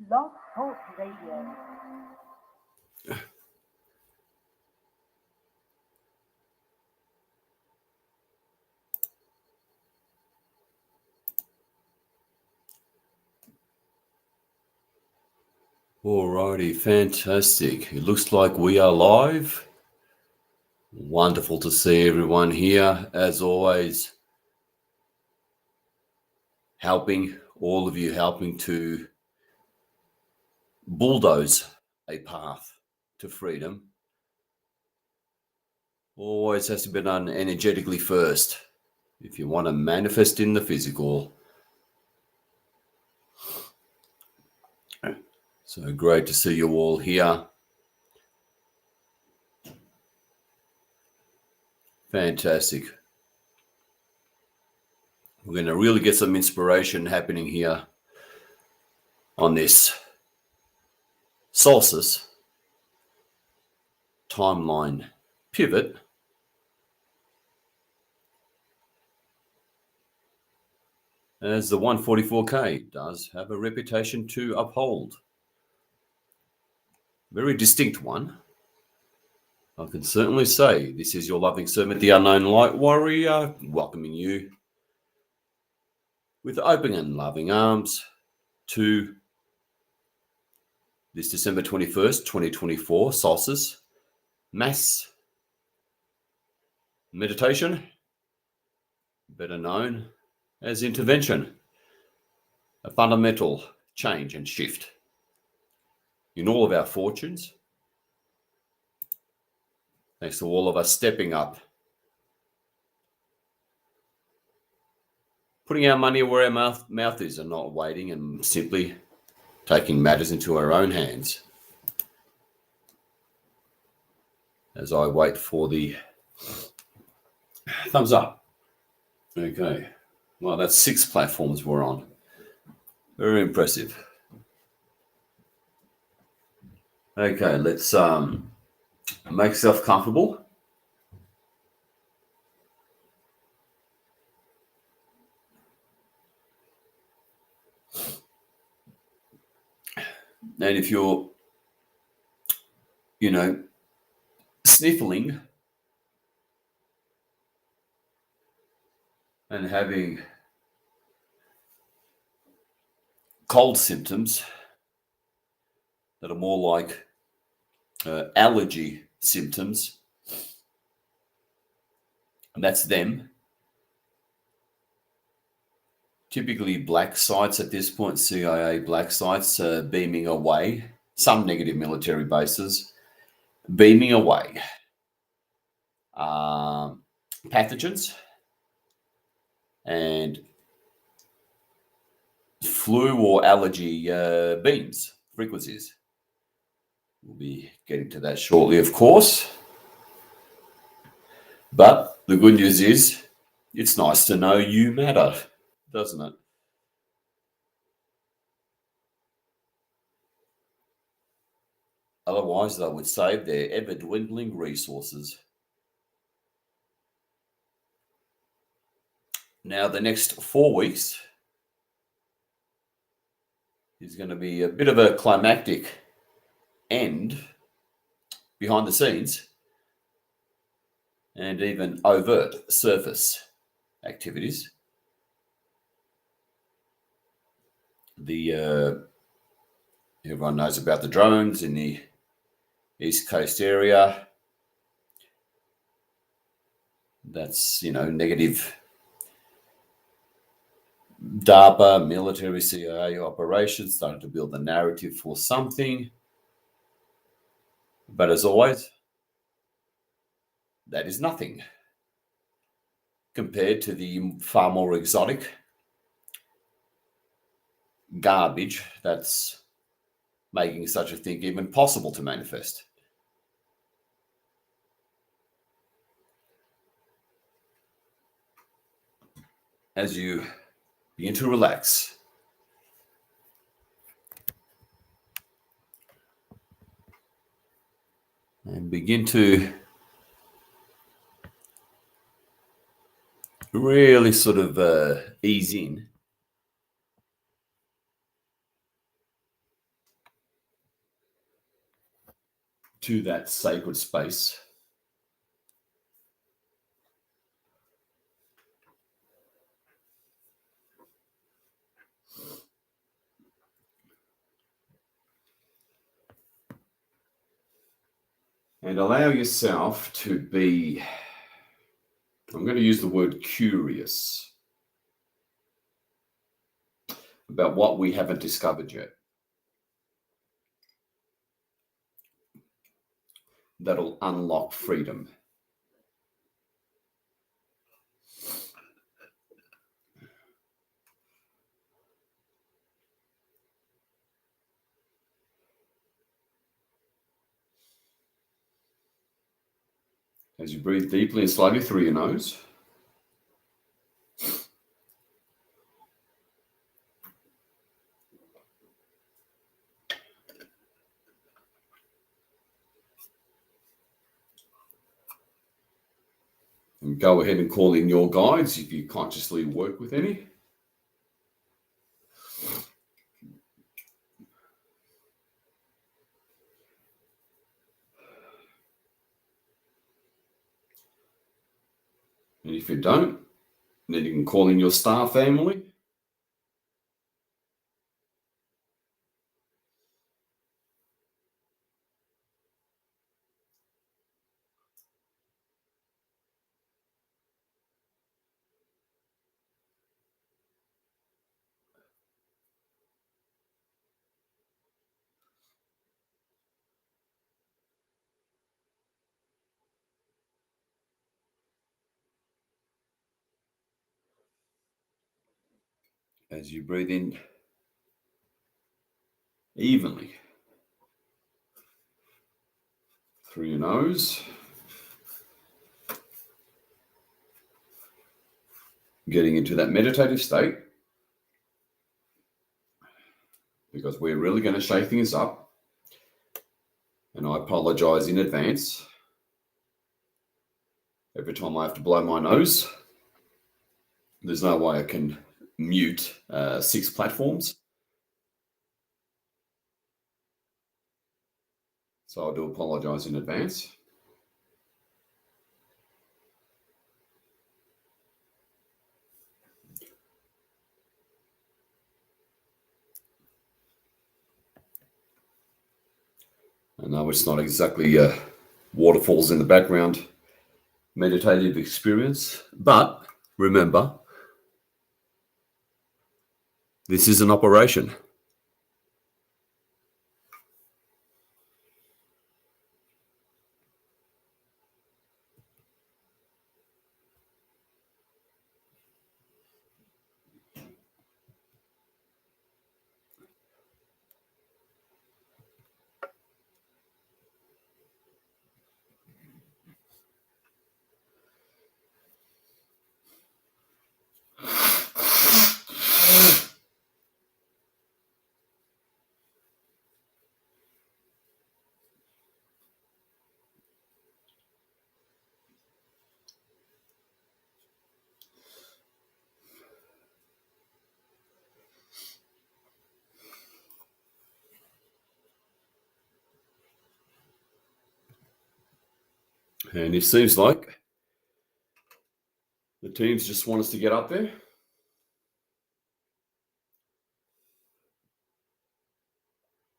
Blog Talk Radio. Alrighty, fantastic. It looks like we are live. Wonderful to see everyone here, as always, all of you helping to bulldoze a path to freedom. Always has to be done energetically first if you want to manifest in the physical. So great to see you all here. Fantastic. We're going to really get some inspiration happening here on this Solstice timeline pivot. As the 144K does have a reputation to uphold. Very distinct one. I can certainly say this is your loving servant, the Unknown Light Warrior, welcoming you with open and loving arms to this December 21st, 2024 Solstice Mass Meditation, better known as intervention, a fundamental change and shift in all of our fortunes. Thanks to all of us stepping up, putting our money where our mouth is and not waiting and simply taking matters into our own hands. As I wait for the thumbs up. Okay. Well, that's 6 platforms we're on. Very impressive. Okay, let's make yourself comfortable. And if you're, sniffling and having cold symptoms that are more like allergy symptoms, and that's them. Typically black sites at this point, CIA black sites beaming away, some negative military bases beaming away. Pathogens and flu or allergy beams, frequencies. We'll be getting to that shortly, of course. But the good news is, it's nice to know you matter, doesn't it? Otherwise, they would save their ever-dwindling resources. Now, the next 4 weeks is going to be a bit of a climactic end behind the scenes and even overt surface activities. Everyone knows about the drones in the East Coast area. That's, negative DARPA, military, CIA operations, starting to build the narrative for something. But as always, that is nothing compared to the far more exotic garbage that's making such a thing even possible to manifest. As you begin to relax, and begin to really sort of ease in to that sacred space. And allow yourself to be, I'm going to use the word curious about what we haven't discovered yet. That'll unlock freedom. As you breathe deeply and slowly through your nose. And go ahead and call in your guides if you consciously work with any. And if you don't, then you can call in your star family. As you breathe in evenly through your nose, getting into that meditative state, because we're really going to shake things up. And I apologize in advance every time I have to blow my nose. There's no way I can mute 6 platforms. So I do apologize in advance. I know it's not exactly waterfalls in the background meditative experience, but remember, this is an operation. And it seems like the teams just want us to get up there.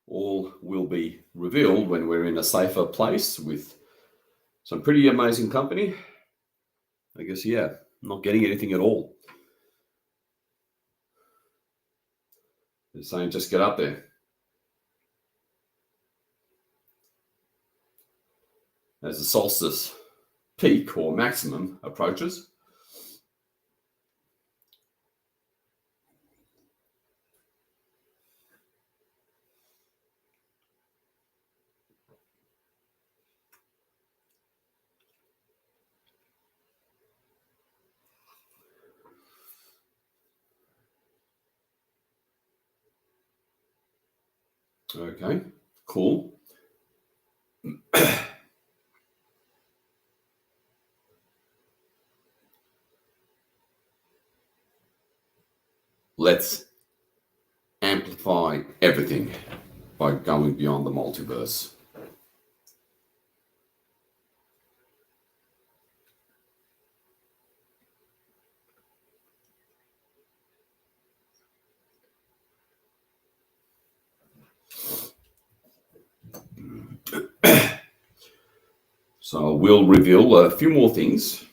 All will be revealed when we're in a safer place with some pretty amazing company. I guess, yeah, not getting anything at all. They're saying just get up there. As the solstice peak or maximum approaches. Okay, cool. Let's amplify everything by going beyond the multiverse. So I will reveal a few more things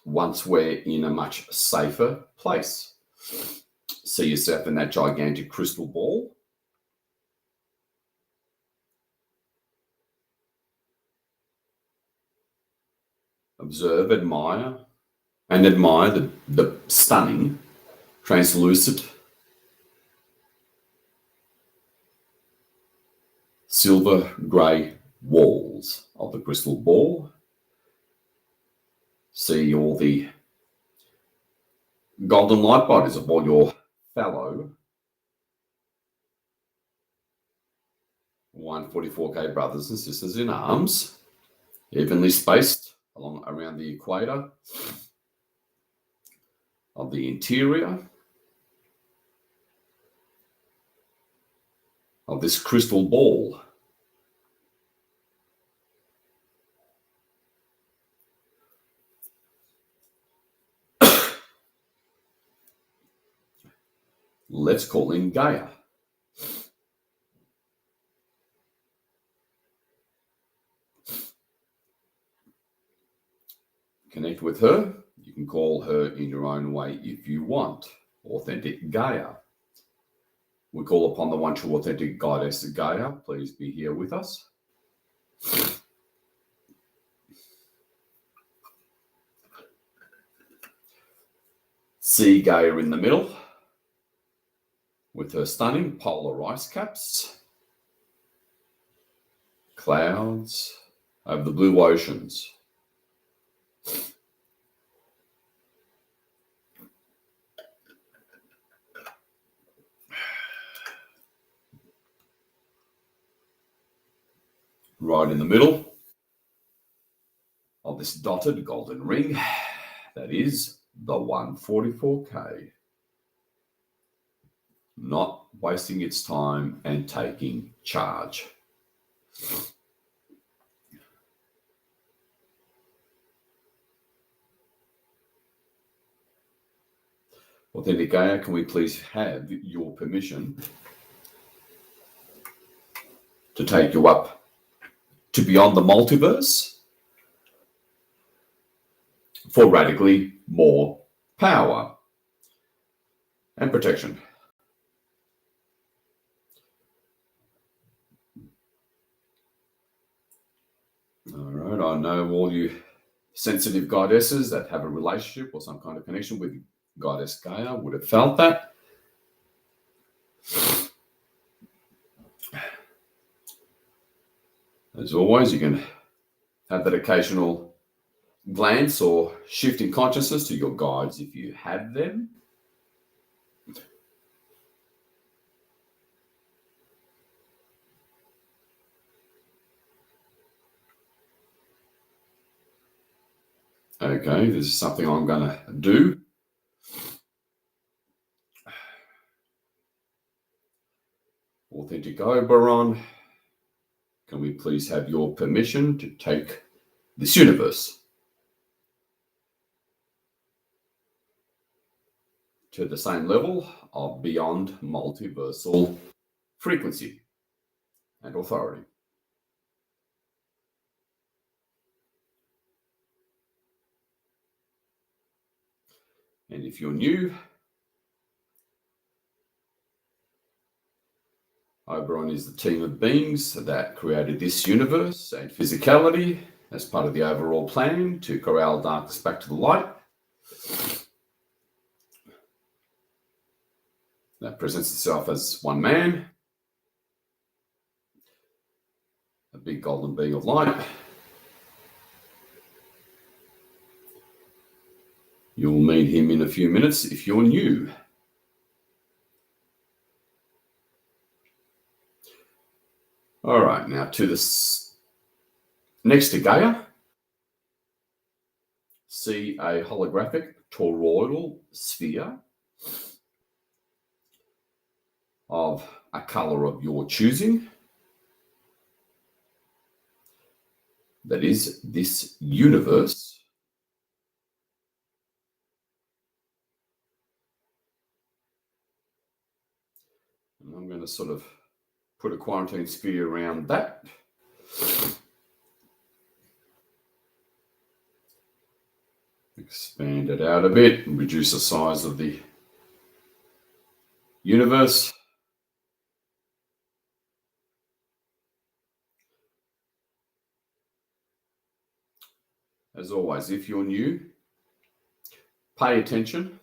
once we're in a much safer place. See yourself in that gigantic crystal ball. Observe, admire, and admire the stunning, translucent, silver grey walls of the crystal ball. See all the golden light bodies of all your fellow 144K brothers and sisters in arms, evenly spaced around the equator of the interior of this crystal ball. Let's call in Gaia. Connect with her. You can call her in your own way if you want. Authentic Gaia. We call upon the one true authentic goddess Gaia. Please be here with us. See Gaia in the middle with her stunning polar ice caps, clouds over the blue oceans. Right in the middle of this dotted golden ring, that is the 144K. Not wasting its time and taking charge. Authentic Gaia, can we please have your permission to take you up to beyond the multiverse for radically more power and protection? All right, I know all you sensitive goddesses that have a relationship or some kind of connection with Goddess Gaia would have felt that. As always, you can have that occasional glance or shift in consciousness to your guides if you have them. Okay, this is something I'm going to do. Authentic Oberon, can we please have your permission to take this universe to the same level of beyond multiversal frequency and authority? And if you're new, Oberon is the team of beings that created this universe and physicality as part of the overall plan to corral darkness back to the light. That presents itself as one man, a big golden being of light. You'll meet him in a few minutes if you're new. All right, now to this next to Gaia, see a holographic toroidal sphere of a color of your choosing. That is this universe. And I'm going to sort of put a quarantine sphere around that. Expand it out a bit, reduce the size of the universe. As always, if you're new, pay attention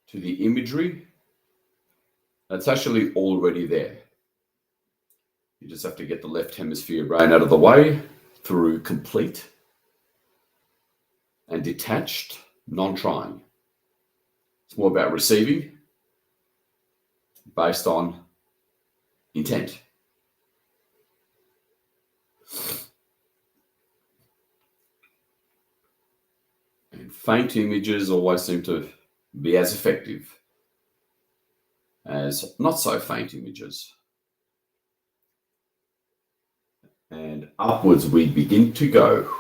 to the imagery that's actually already there. You just have to get the left hemisphere brain out of the way through complete and detached non-trying. It's more about receiving based on intent. And faint images always seem to be as effective as not so faint images. And upwards we begin to go.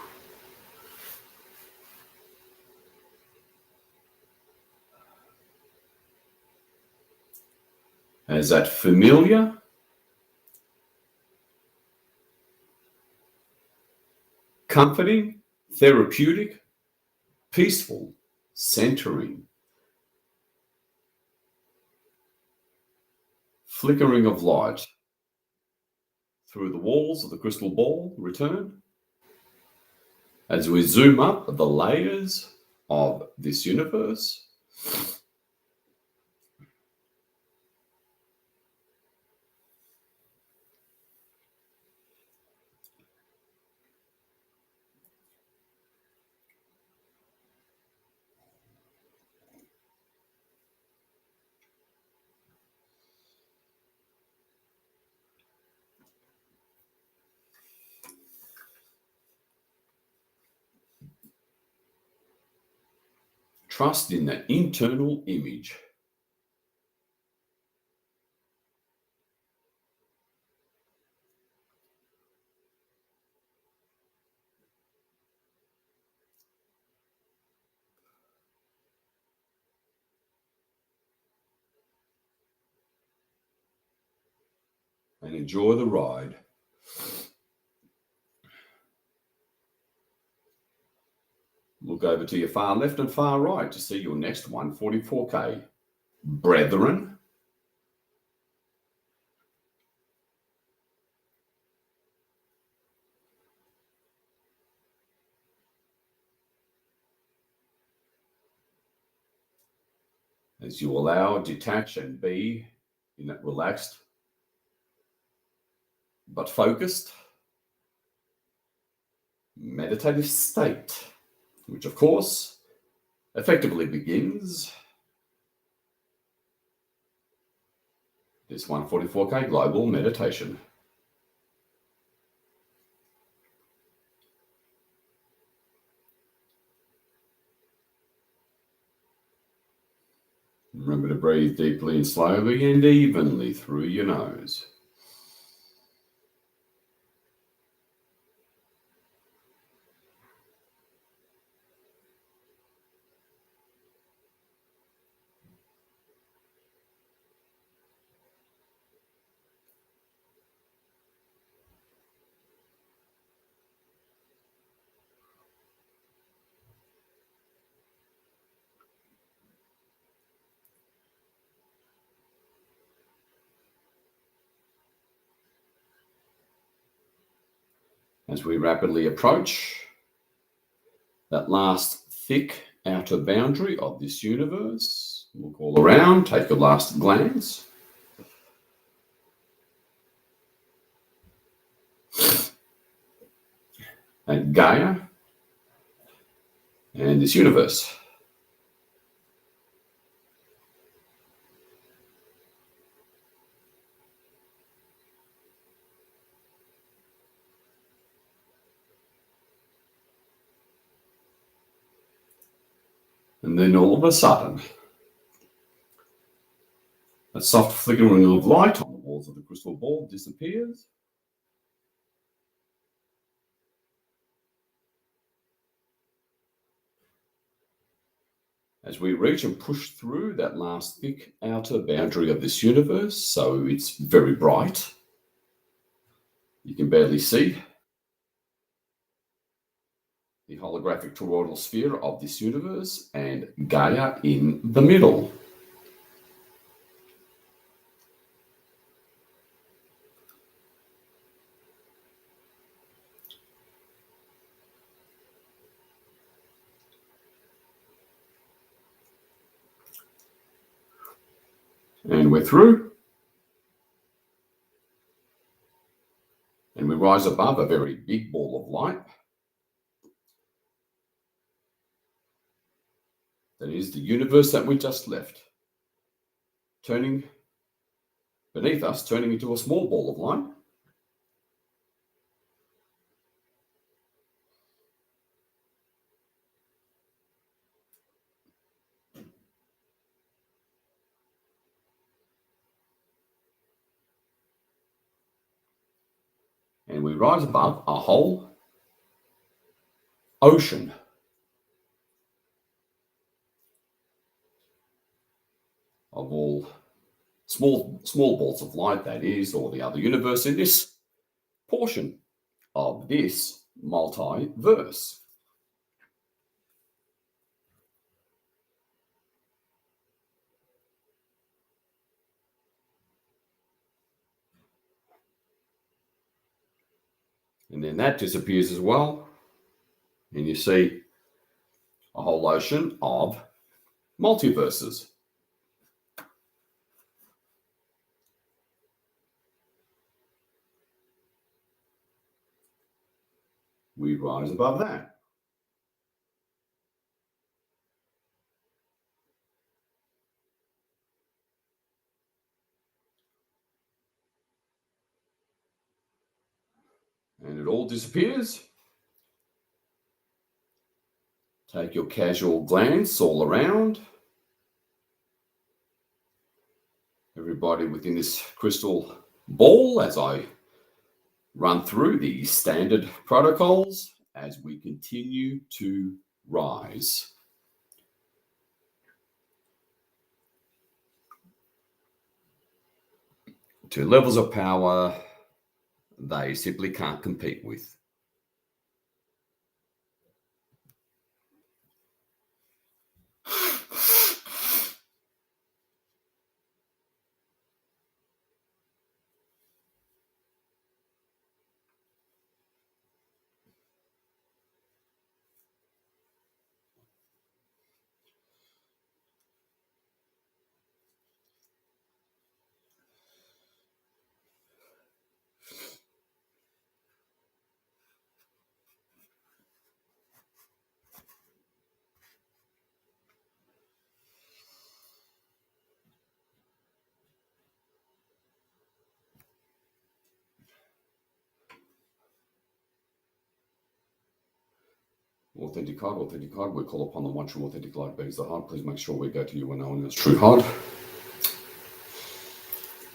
As that familiar, comforting, therapeutic, peaceful, centering, flickering of light through the walls of the crystal ball return. As we zoom up the layers of this universe, trust in that internal image. And enjoy the ride. Look over to your far left and far right to see your next 144K. Brethren, as you allow, detach, and be in that relaxed but focused meditative state, which of course effectively begins this 144K global meditation. Remember to breathe deeply and slowly and evenly through your nose. As we rapidly approach that last thick outer boundary of this universe, look all around, take your last glance. At Gaia and this universe. And then all of a sudden, a soft flickering of light on the walls of the crystal ball disappears. As we reach and push through that last thick outer boundary of this universe, so it's very bright. You can barely see. the holographic toroidal sphere of this universe, and Gaia in the middle. And we're through. And we rise above a very big ball of light. That is the universe that we just left. Turning beneath us, turning into a small ball of light. And we rise above a whole ocean of all small balls of light, that is, or the other universe in this portion of this multiverse. And then that disappears as well. And you see a whole ocean of multiverses. We rise above that. And it all disappears. Take your casual glance all around. Everybody within this crystal ball as I run through the standard protocols as we continue to rise. To levels of power they simply can't compete with. Authentic heart, we call upon the one true authentic light beings the heart. Please make sure we go to you when knowing as true heart.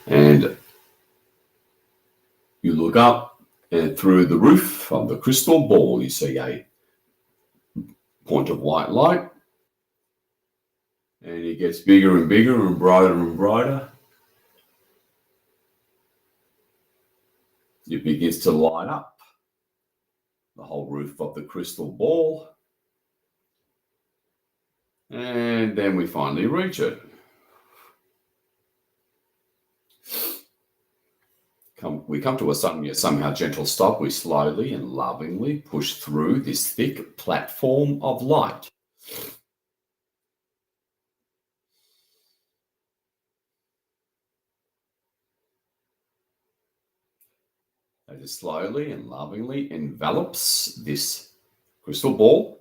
And you look up, and through the roof of the crystal ball, you see a point of white light. And it gets bigger and bigger and brighter and brighter. It begins to light up the whole roof of the crystal ball. And then we finally reach it. We come to a sudden, somehow gentle stop. We slowly and lovingly push through this thick platform of light. As it slowly and lovingly envelops this crystal ball.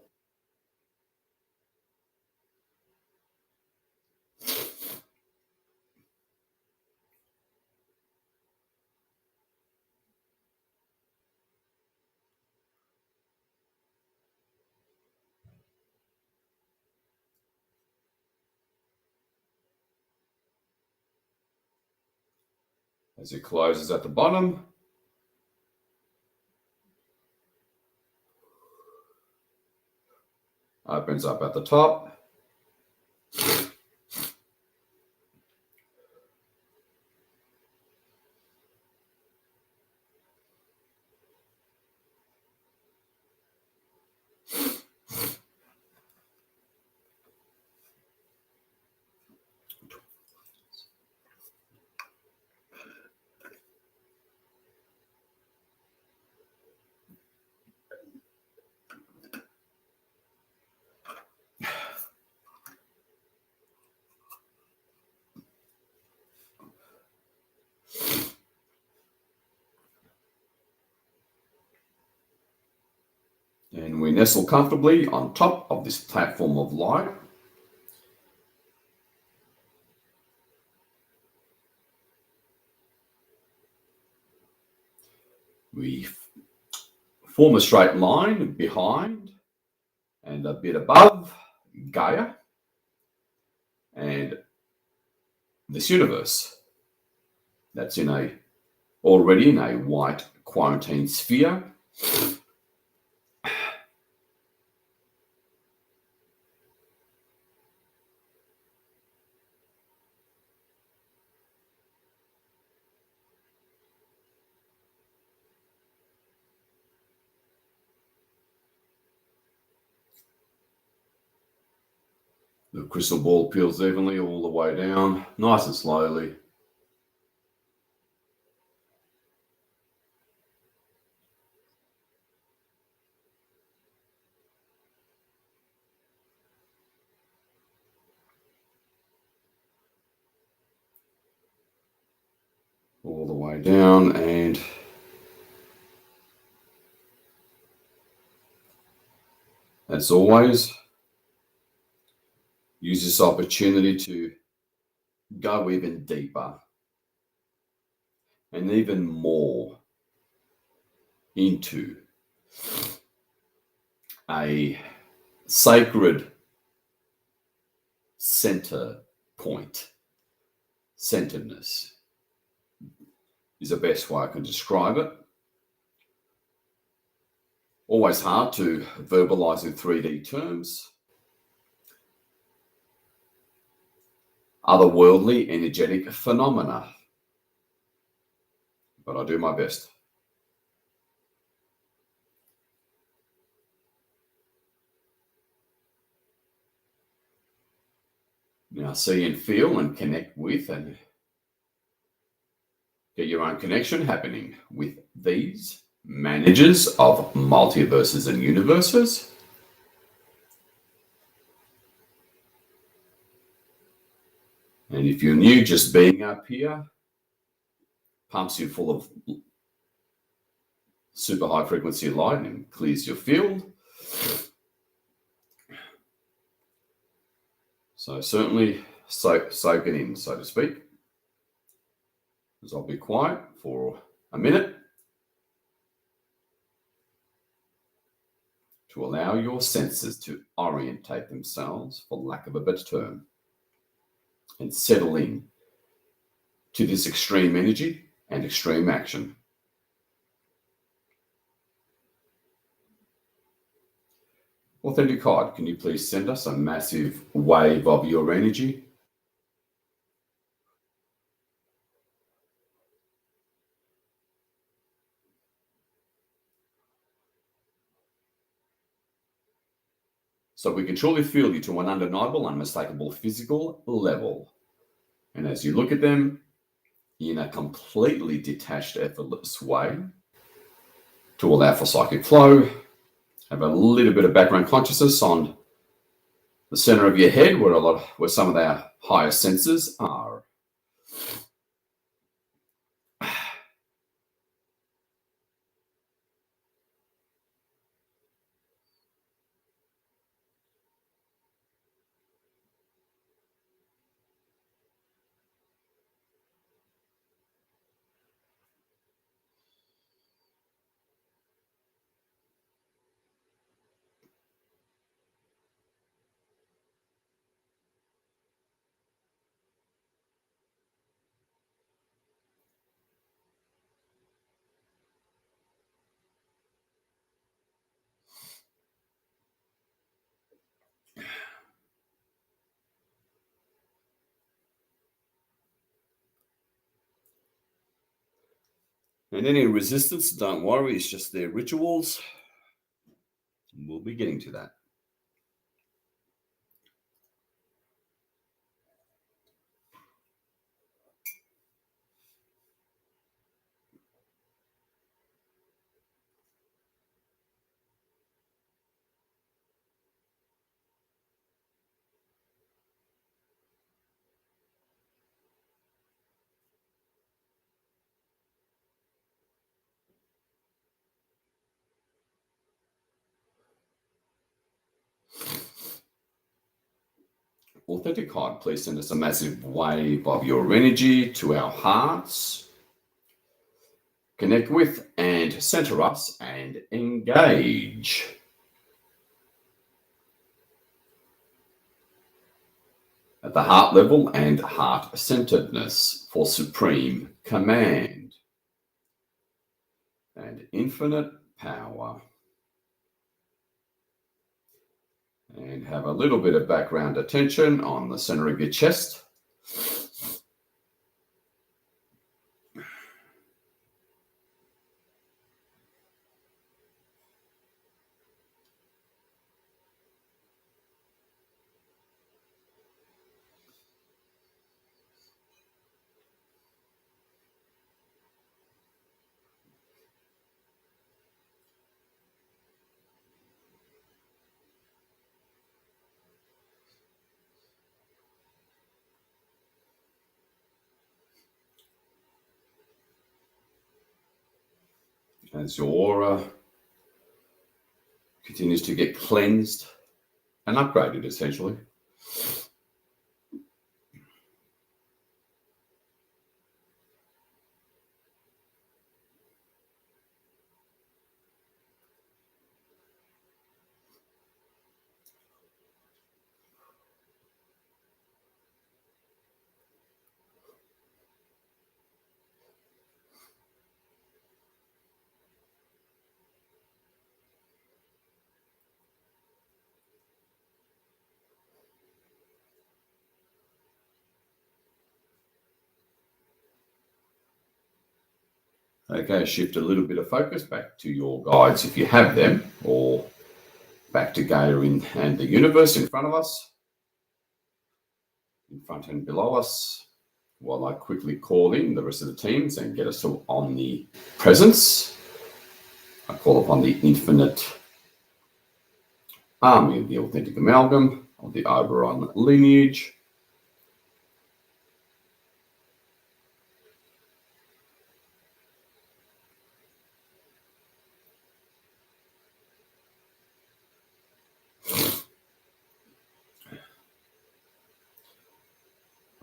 As it closes at the bottom, opens up at the top. And we nestle comfortably on top of this platform of light. We form a straight line behind and a bit above Gaia and this universe that's already in a white quarantine sphere. The crystal ball peels evenly all the way down, nice and slowly. All the way down, and as always, use this opportunity to go even deeper and even more into a sacred center point. Centeredness is the best way I can describe it. Always hard to verbalize in 3D terms. Otherworldly, energetic phenomena. But I do my best. Now see and feel and connect with and get your own connection happening with these managers of multiverses and universes. And if you're new, just being up here pumps you full of super high frequency light and clears your field. So certainly soak it in, so to speak. As I'll be quiet for a minute to allow your senses to orientate themselves, for lack of a better term, and settle in to this extreme energy and extreme action. Authentic God, can you please send us a massive wave of your energy? So we can truly feel you to an undeniable, unmistakable physical level. And as you look at them in a completely detached, effortless way, to allow for psychic flow, have a little bit of background consciousness on the center of your head where some of our higher senses are. And any resistance, don't worry, it's just their rituals. We'll be getting to that. authentic heart, please send us a massive wave of your energy to our hearts. Connect with and center us and engage. At the heart level and heart-centeredness for supreme command and infinite power. And have a little bit of background attention on the center of your chest. As your aura continues to get cleansed and upgraded, essentially. Okay, shift a little bit of focus back to your guides if you have them, or back to Gaia and the universe in front of us, in front and below us, while I quickly call in the rest of the teams and get us to omnipresence. I call upon the infinite army of the authentic amalgam of the Oberon lineage.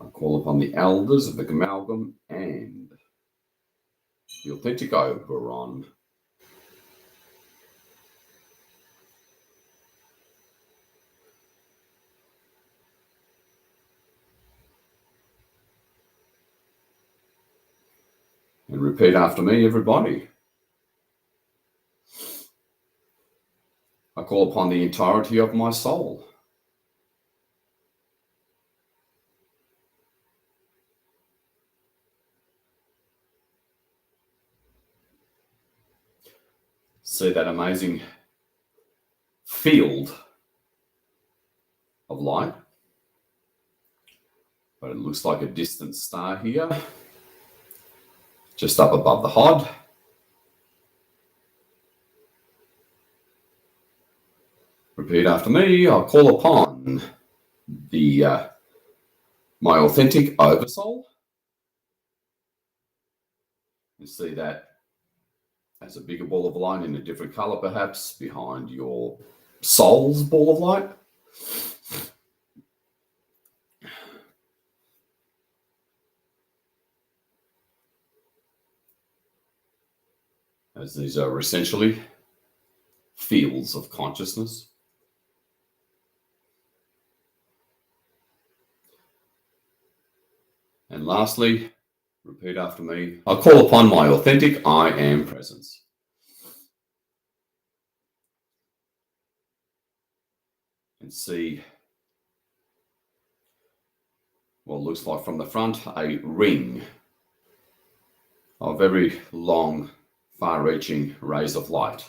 I call upon the elders of the amalgam and the authentic Oberon. And repeat after me, everybody. I call upon the entirety of my soul. See that amazing field of light, but it looks like a distant star here, just up above the HOD. Repeat after me. I'll call upon my authentic oversoul. You see that as a bigger ball of light in a different color, perhaps, behind your soul's ball of light. As these are essentially fields of consciousness. And lastly, repeat after me. I call upon my authentic I am presence. And see what looks like from the front a ring of very long, far-reaching rays of light.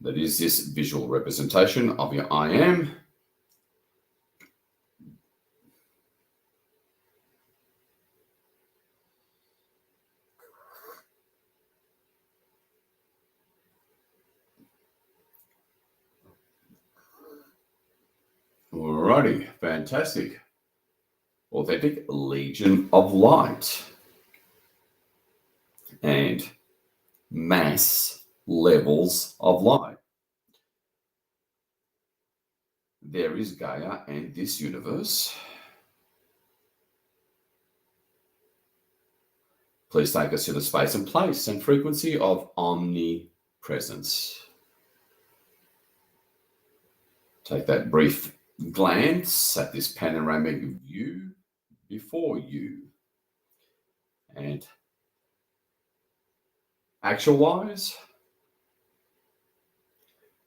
That is this visual representation of your I am. Alrighty, fantastic. Authentic Legion of Light. And mass levels of light. there is Gaia and this universe. Please take us to the space and place and frequency of omnipresence. Take that brief glance at this panoramic view before you and actualize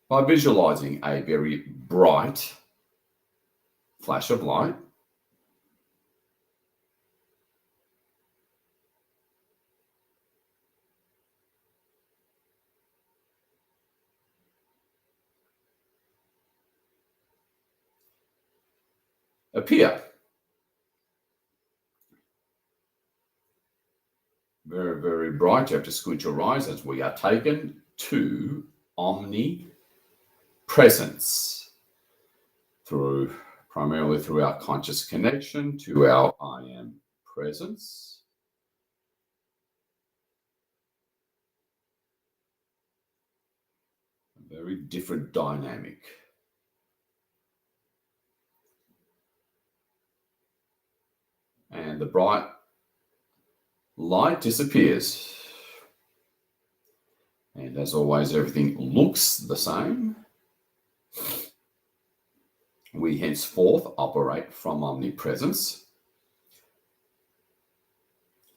by visualizing a very bright flash of light appear. Very, very bright. You have to squint your eyes as we are taken to omnipresence primarily through our conscious connection to our I am presence. A very different dynamic. And the bright light disappears. And as always, everything looks the same. We henceforth operate from omnipresence.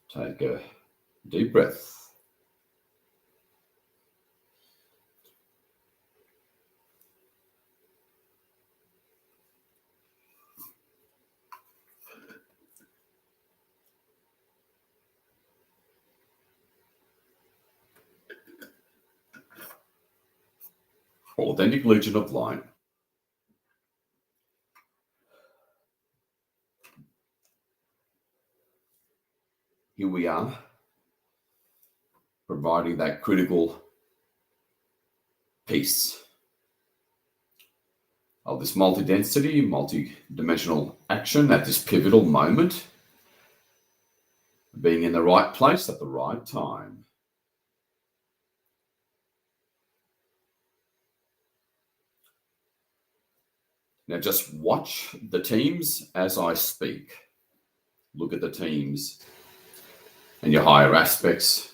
Take a deep breath. Authentic Legion of Light. Here we are, providing that critical piece of this multi-density, multi-dimensional action at this pivotal moment, being in the right place at the right time. Now just watch the teams as I speak. Look at the teams and your higher aspects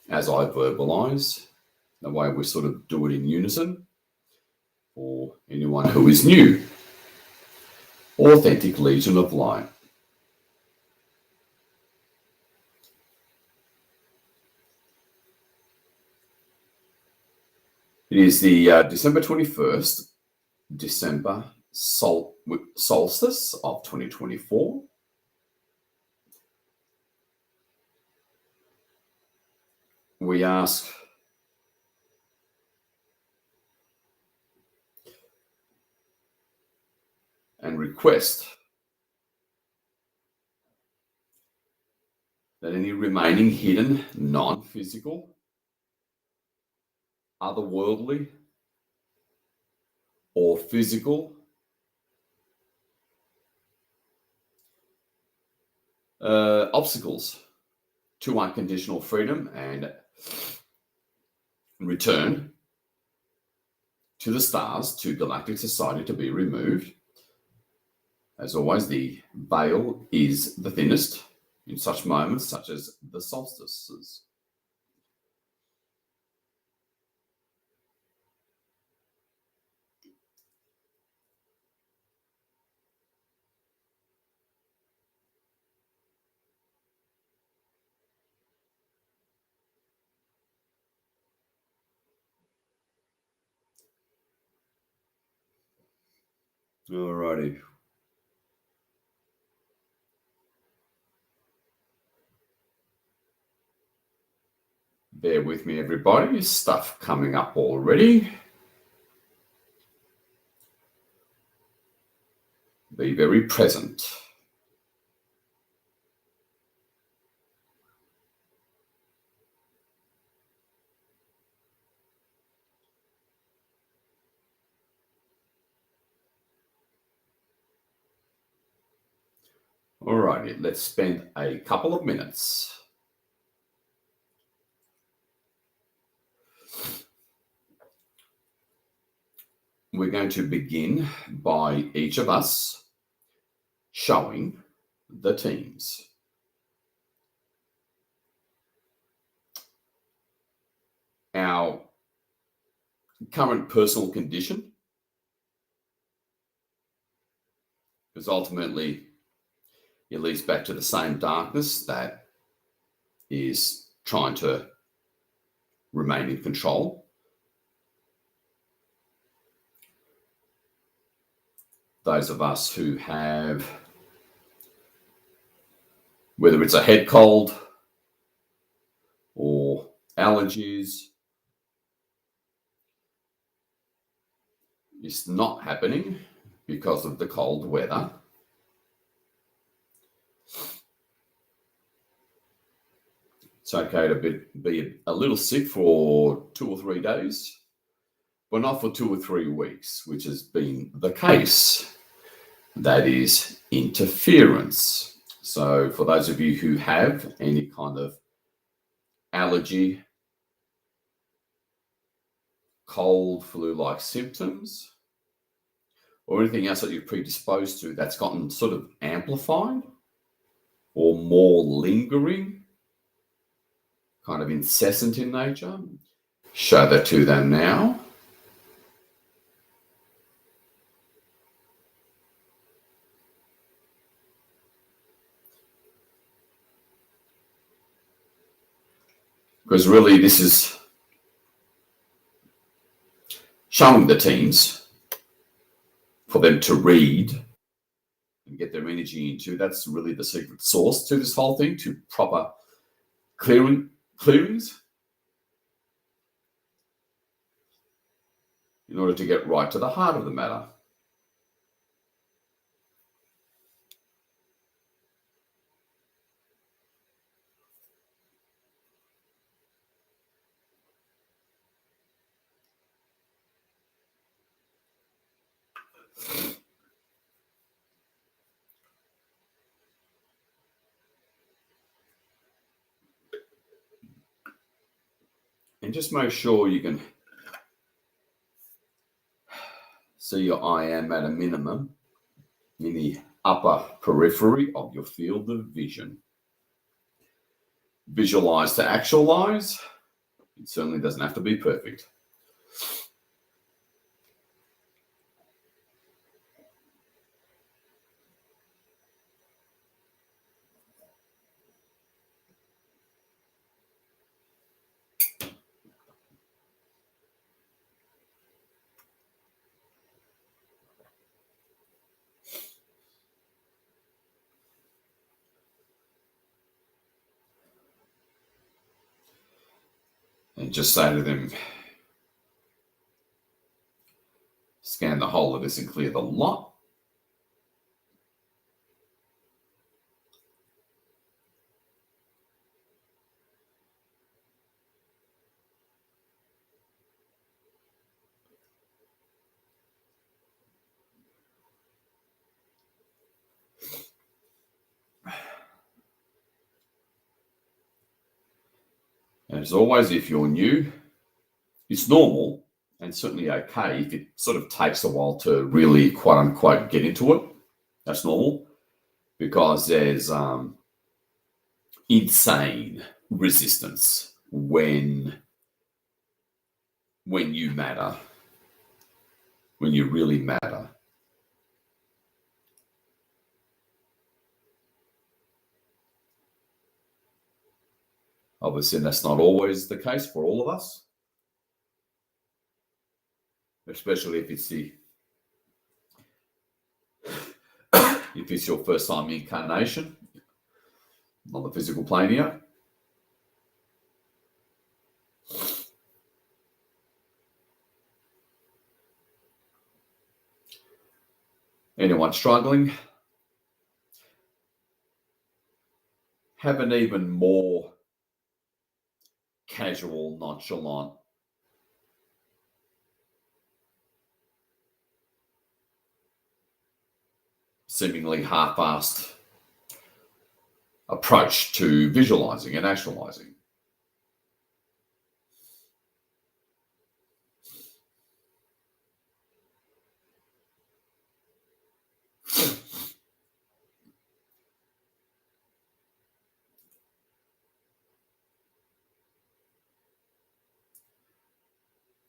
as I verbalize, the way we sort of do it in unison for anyone who is new. Authentic Legion of Light. It is the December 21st, December solstice of 2024. We ask and request that any remaining hidden, non-physical, otherworldly, or physical obstacles to unconditional freedom and return to the stars, to Galactic Society, to be removed. As always, the veil is the thinnest in such moments such as the solstices. Alrighty. Bear with me, everybody. Stuff coming up already. Be very present. Alrighty, let's spend a couple of minutes we're going to begin by each of us showing the teams. Our current personal condition, because ultimately it leads back to the same darkness that is trying to remain in control. Those of us who have, whether it's a head cold or allergies, it's not happening because of the cold weather. It's okay to be a little sick for 2 or 3 days, but not for 2 or 3 weeks, which has been the case. That is interference. So for those of you who have any kind of allergy, cold, flu-like symptoms, or anything else that you're predisposed to that's gotten sort of amplified or more lingering, kind of incessant in nature, show that to them now. Because really this is showing the teams for them to read and get their energy into. That's really the secret sauce to this whole thing, to proper clearings in order to get right to the heart of the matter. And just make sure you can see your I am at a minimum in the upper periphery of your field of vision. Visualize to actualize. It certainly doesn't have to be perfect. And just say to them, scan the whole of this and clear the lot. And as always, if you're new, it's normal and certainly okay if it sort of takes a while to really, quote unquote, get into it. That's normal, because there's insane resistance when you matter, when you really matter. Obviously, that's not always the case for all of us, especially if it's your first time incarnation on the physical plane here. Anyone struggling, have an even more casual, nonchalant, seemingly half-assed approach to visualizing and actualizing.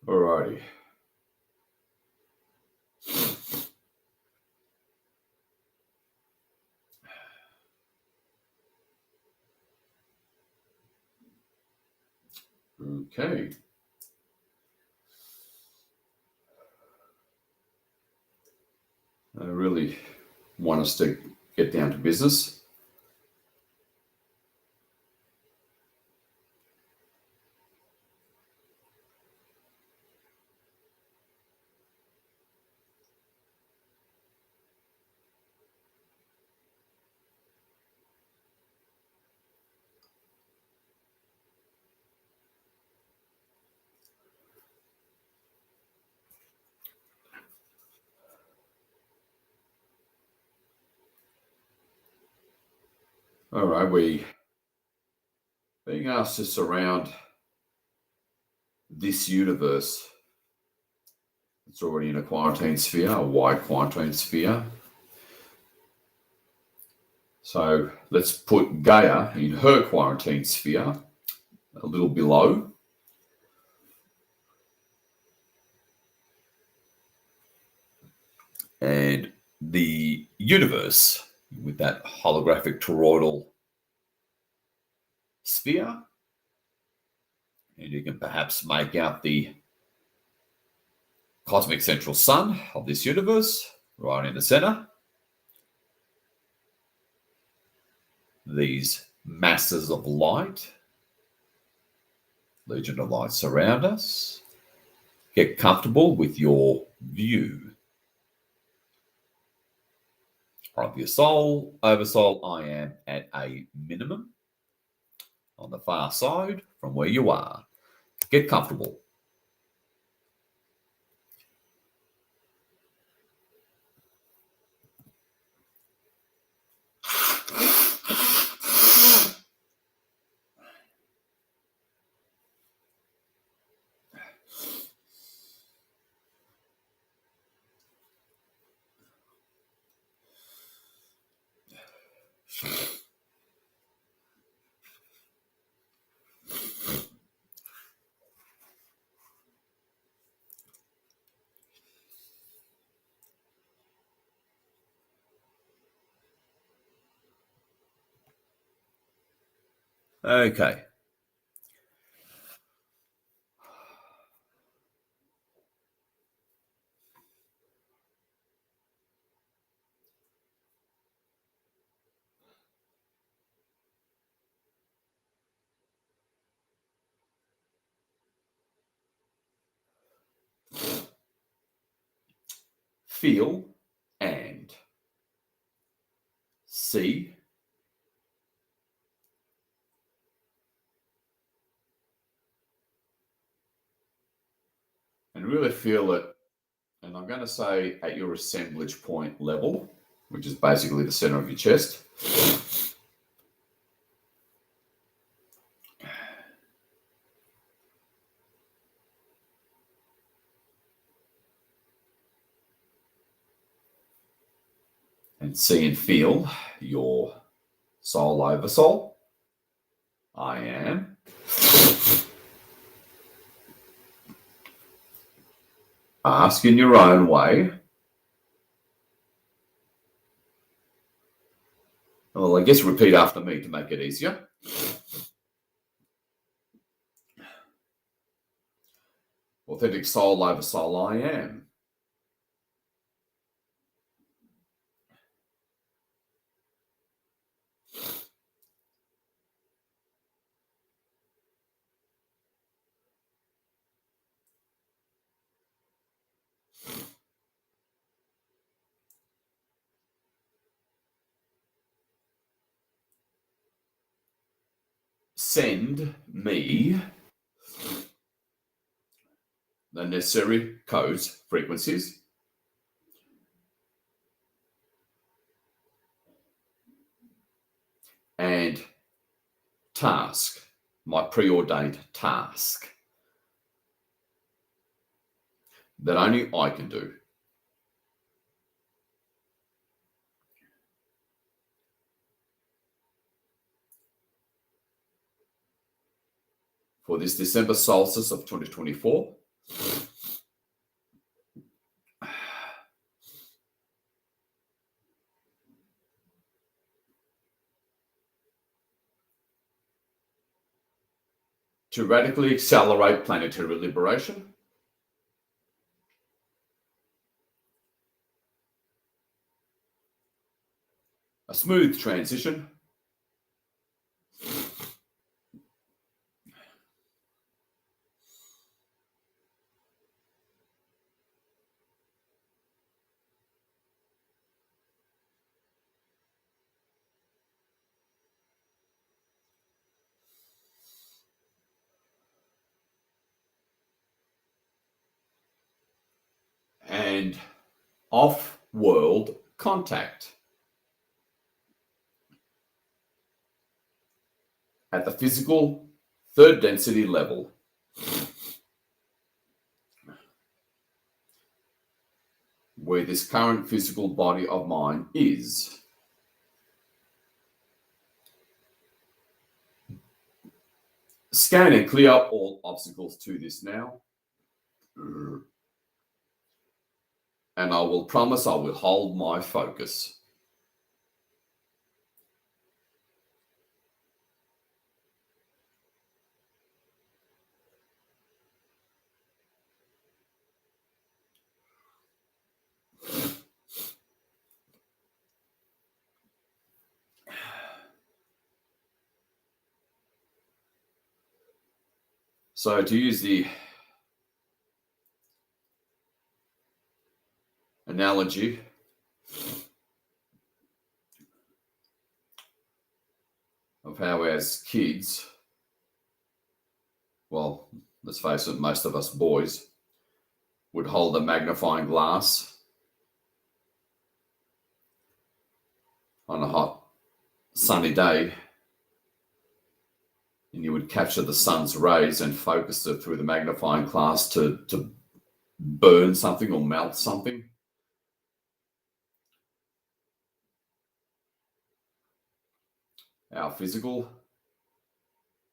Alrighty. Okay. I really want us to get down to business. All right, we being asked to surround this universe. It's already in a quarantine sphere, a wide quarantine sphere. So let's put Gaia in her quarantine sphere, a little below. And the universe with that holographic toroidal sphere. And you can perhaps make out the cosmic central sun of this universe right in the center. These masses of light, legion of light, surround us. Get comfortable with your view of your soul, oversoul. I am at a minimum on the far side from where you are. Get comfortable. Okay. Feel and see and really feel it. And I'm going to say at your assemblage point level, which is basically the center of your chest. And see and feel your soul over soul. I am. Ask in your own way. Well, I guess repeat after me to make it easier. Authentic soul over soul, I am. Send me the necessary codes, frequencies, and task, my preordained task that only I can do. For this December solstice of 2024, To radically accelerate planetary liberation, a smooth transition, and off-world contact at the physical third density level. Where this current physical body of mine is. Scan and clear all obstacles to this now. And I will promise I will hold my focus. So to use the analogy of how as kids, well, let's face it, most of us boys would hold a magnifying glass on a hot sunny day, and you would capture the sun's rays and focus it through the magnifying glass to burn something or melt something. Our physical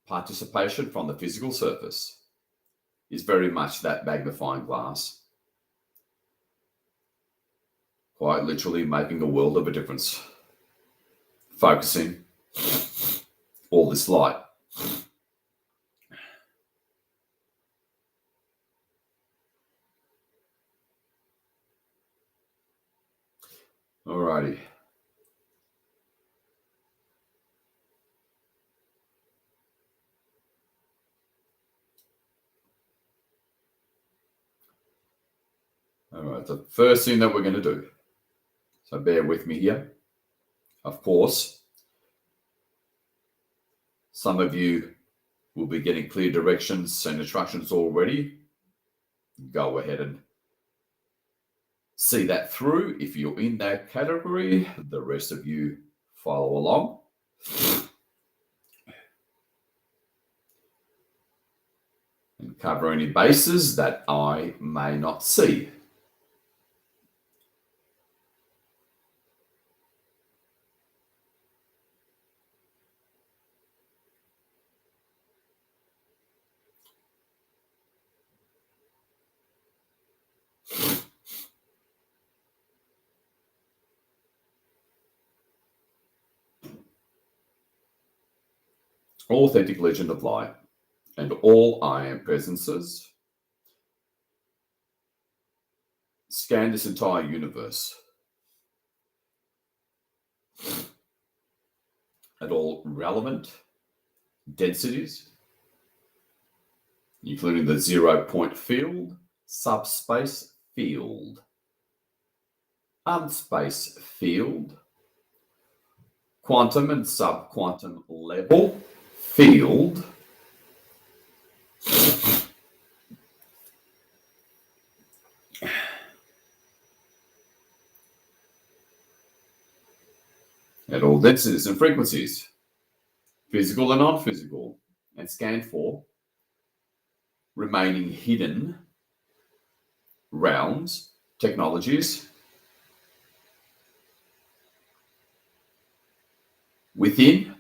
participation from the physical surface is very much that magnifying glass, quite literally making a world of a difference, focusing all this light. Alrighty. All right, the first thing that we're going to do, so bear with me here. Of course, some of you will be getting clear directions and instructions already. Go ahead and see that through. If you're in that category, the rest of you follow along. And cover any bases that I may not see. Authentic legend of light and all I am presences scan this entire universe at all relevant densities, including the 0-point field, subspace field, unspace field, quantum and subquantum level field, at all densities and frequencies, physical and non-physical, and scan for remaining hidden realms, technologies within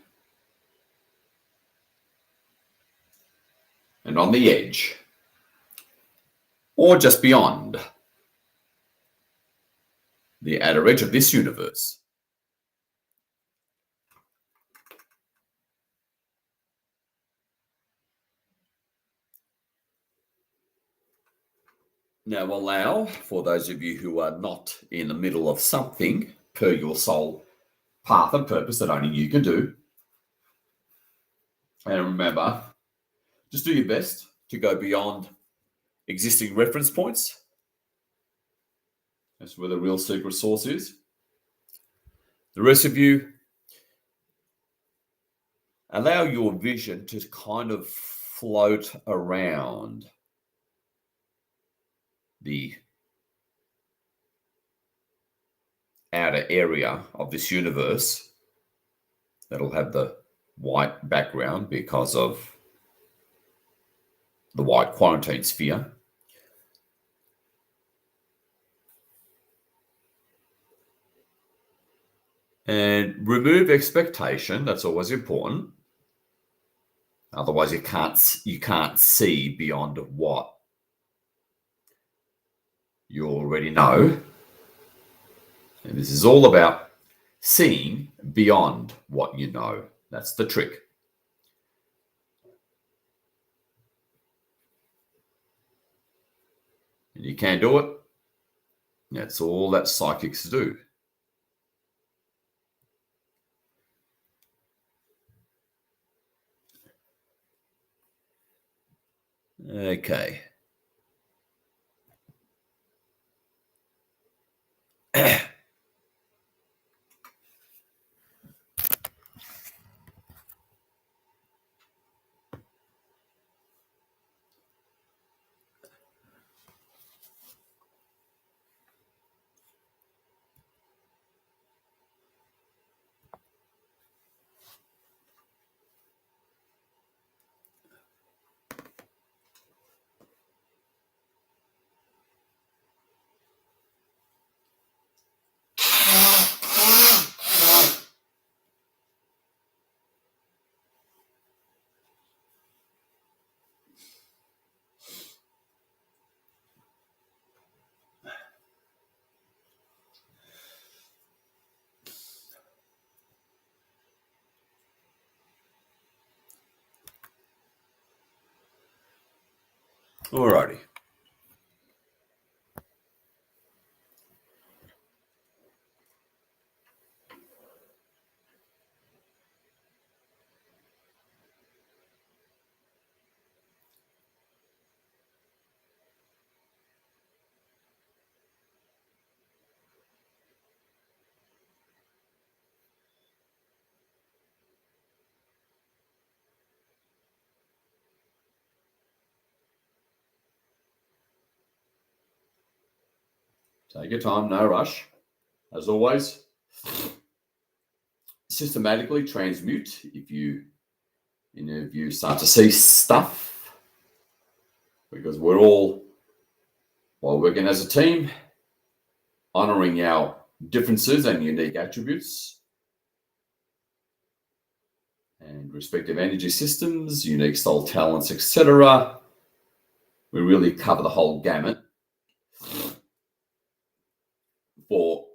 and on the edge or just beyond the outer edge of this universe. Now allow, for those of you who are not in the middle of something per your soul path and purpose that only you can do, and remember, just do your best to go beyond existing reference points. That's where the real secret source is. The rest of you, allow your vision to kind of float around the outer area of this universe that'll have the white background because of the white quarantine sphere. And remove expectation. That's always important. Otherwise, you can't see beyond what you already know. And this is all about seeing beyond what you know. That's the trick. And you can do it. That's all that psychics do. Okay. Alrighty. Take your time, no rush. As always, systematically transmute if you start to see stuff, because we're all, while working as a team, honoring our differences and unique attributes and respective energy systems, unique soul talents, etc. We really cover the whole gamut for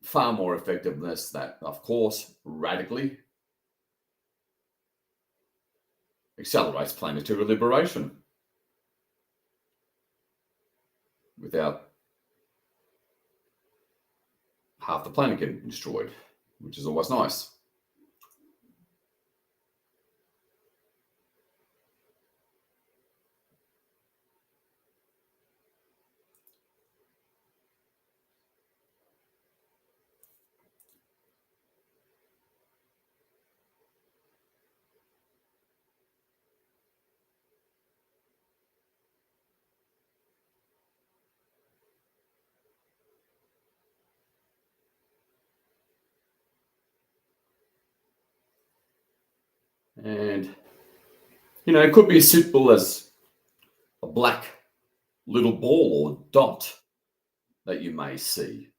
far more effectiveness that, of course, radically accelerates planetary liberation without half the planet getting destroyed, which is always nice. And, it could be as simple as a black little ball or dot that you may see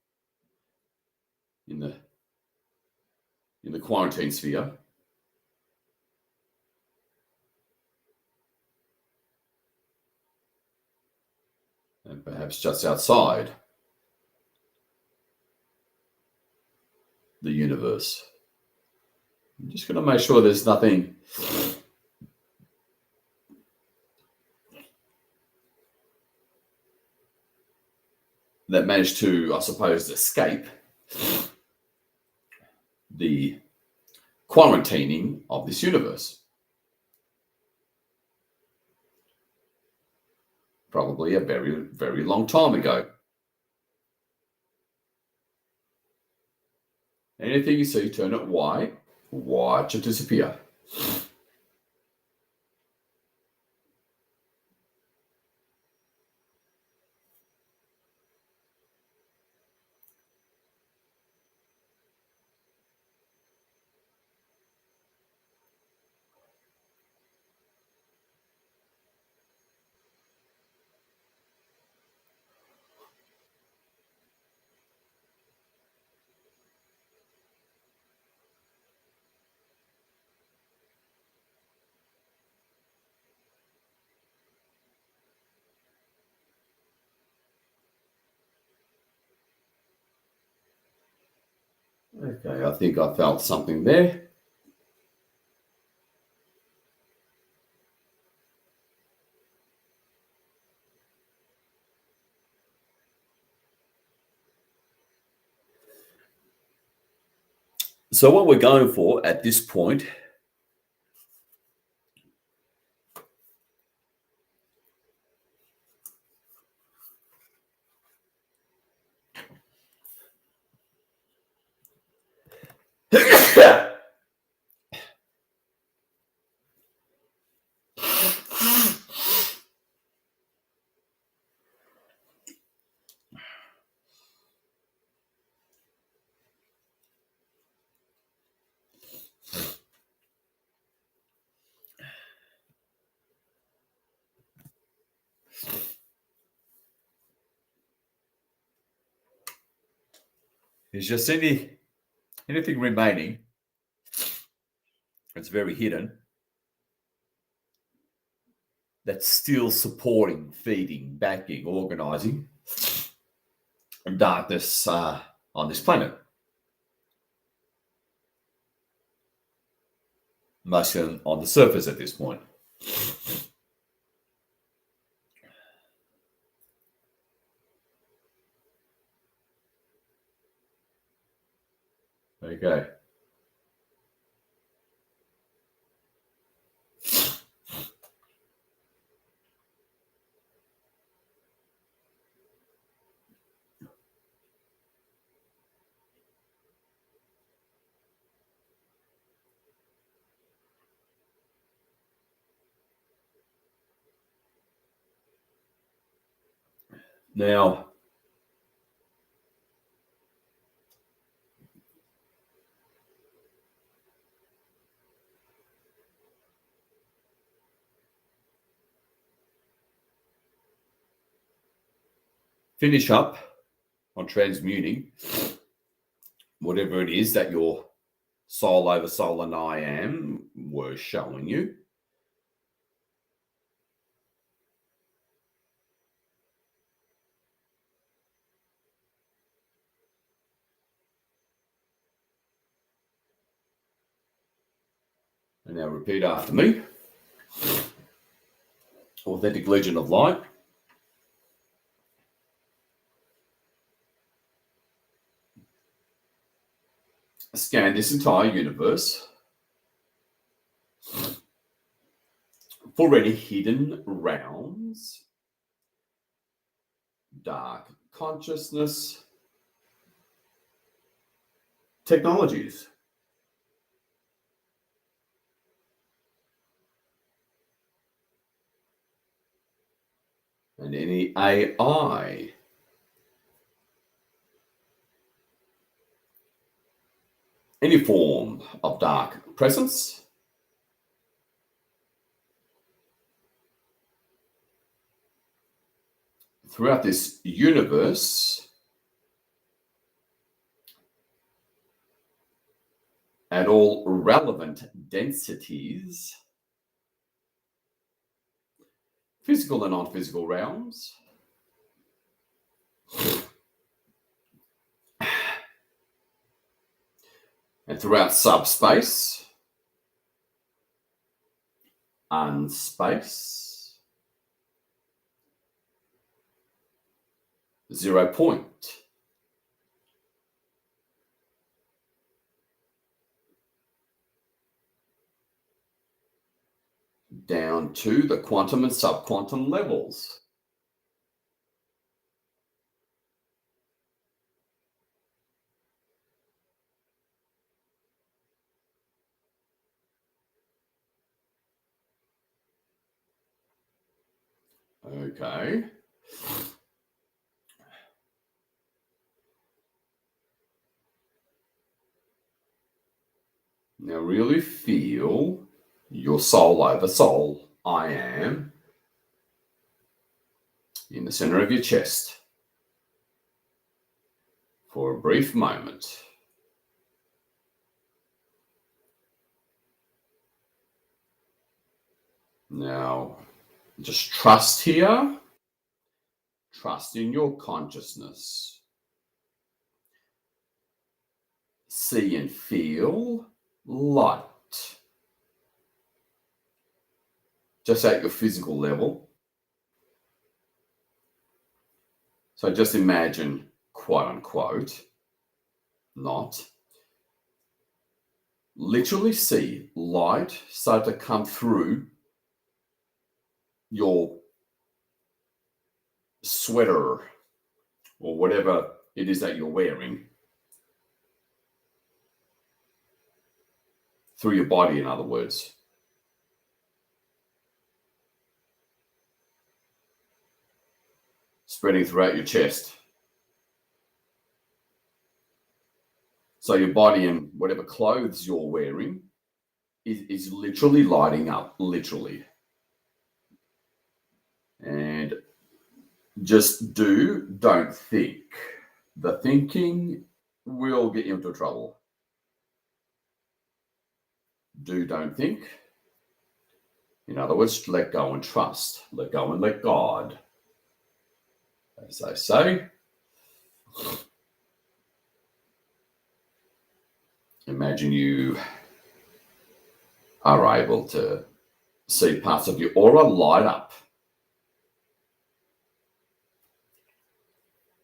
in the quarantine sphere. and perhaps just outside the universe. I'm just going to make sure there's nothing that managed to, I suppose, escape the quarantining of this universe. Probably a very, very long time ago. Anything you see, turn it white, watch it disappear. Okay, I think I felt something there. So what we're going for at this point is just anything remaining. It's very hidden. That's still supporting, feeding, backing, organizing darkness on this planet. Mostly on the surface at this point. Okay. Now, finish up on transmuting whatever it is that your soul over soul and I am were showing you. And now repeat after me. Authentic Legion of Light. Scan this entire universe for any hidden realms, dark consciousness, technologies. And any AI. Any form of dark presence. Throughout this universe at all relevant densities, physical and non-physical realms, And throughout subspace, unspace, 0 point, down to the quantum and subquantum levels. Okay. Now really feel your soul over soul, I am, in the center of your chest for a brief moment. Now, just trust here. Trust in your consciousness. See and feel light. Just at your physical level. So just imagine, quote unquote, not, literally see light start to come through your sweater or whatever it is that you're wearing, through your body, in other words. Spreading throughout your chest. So your body and whatever clothes you're wearing is literally lighting up, literally. And just don't think. The thinking will get you into trouble. Don't think. In other words, let go and trust. Let go and let God. As I say, imagine you are able to see parts of your aura light up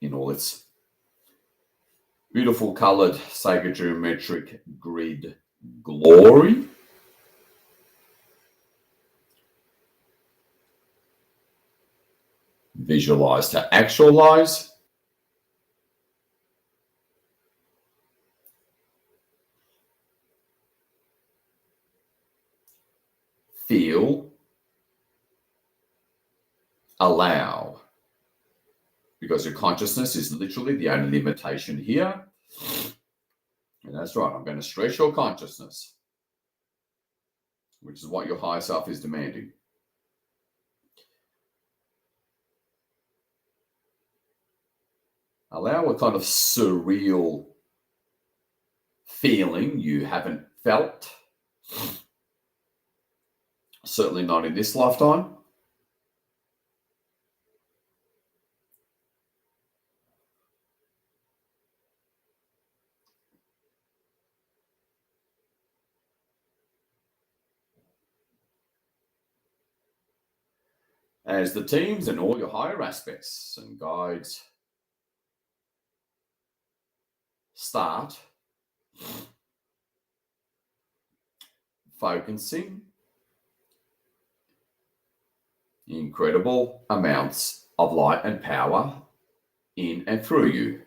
in all its beautiful colored sacred geometric grid glory. Visualize to actualize. Feel. Allow. Because your consciousness is literally the only limitation here. And that's right, I'm going to stress your consciousness, which is what your higher self is demanding. Allow a kind of surreal feeling you haven't felt, certainly not in this lifetime. As the teams and all your higher aspects and guides start focusing incredible amounts of light and power in and through you.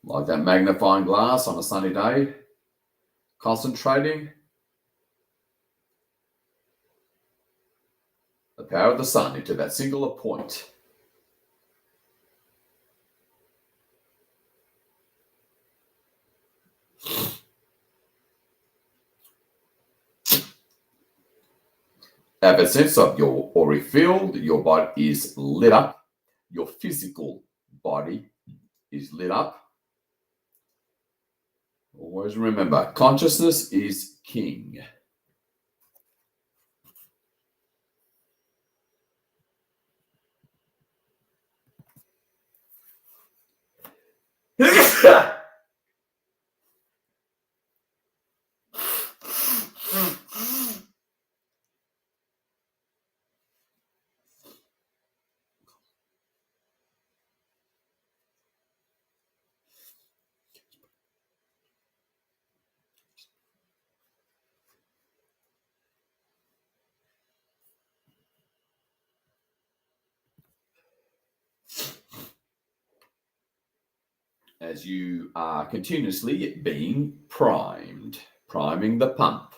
Like that magnifying glass on a sunny day, concentrating the power of the sun into that singular point. Have a sense of your auric field, your body is lit up, your physical body is lit up. Always remember, consciousness is king. As you are continuously being primed, priming the pump.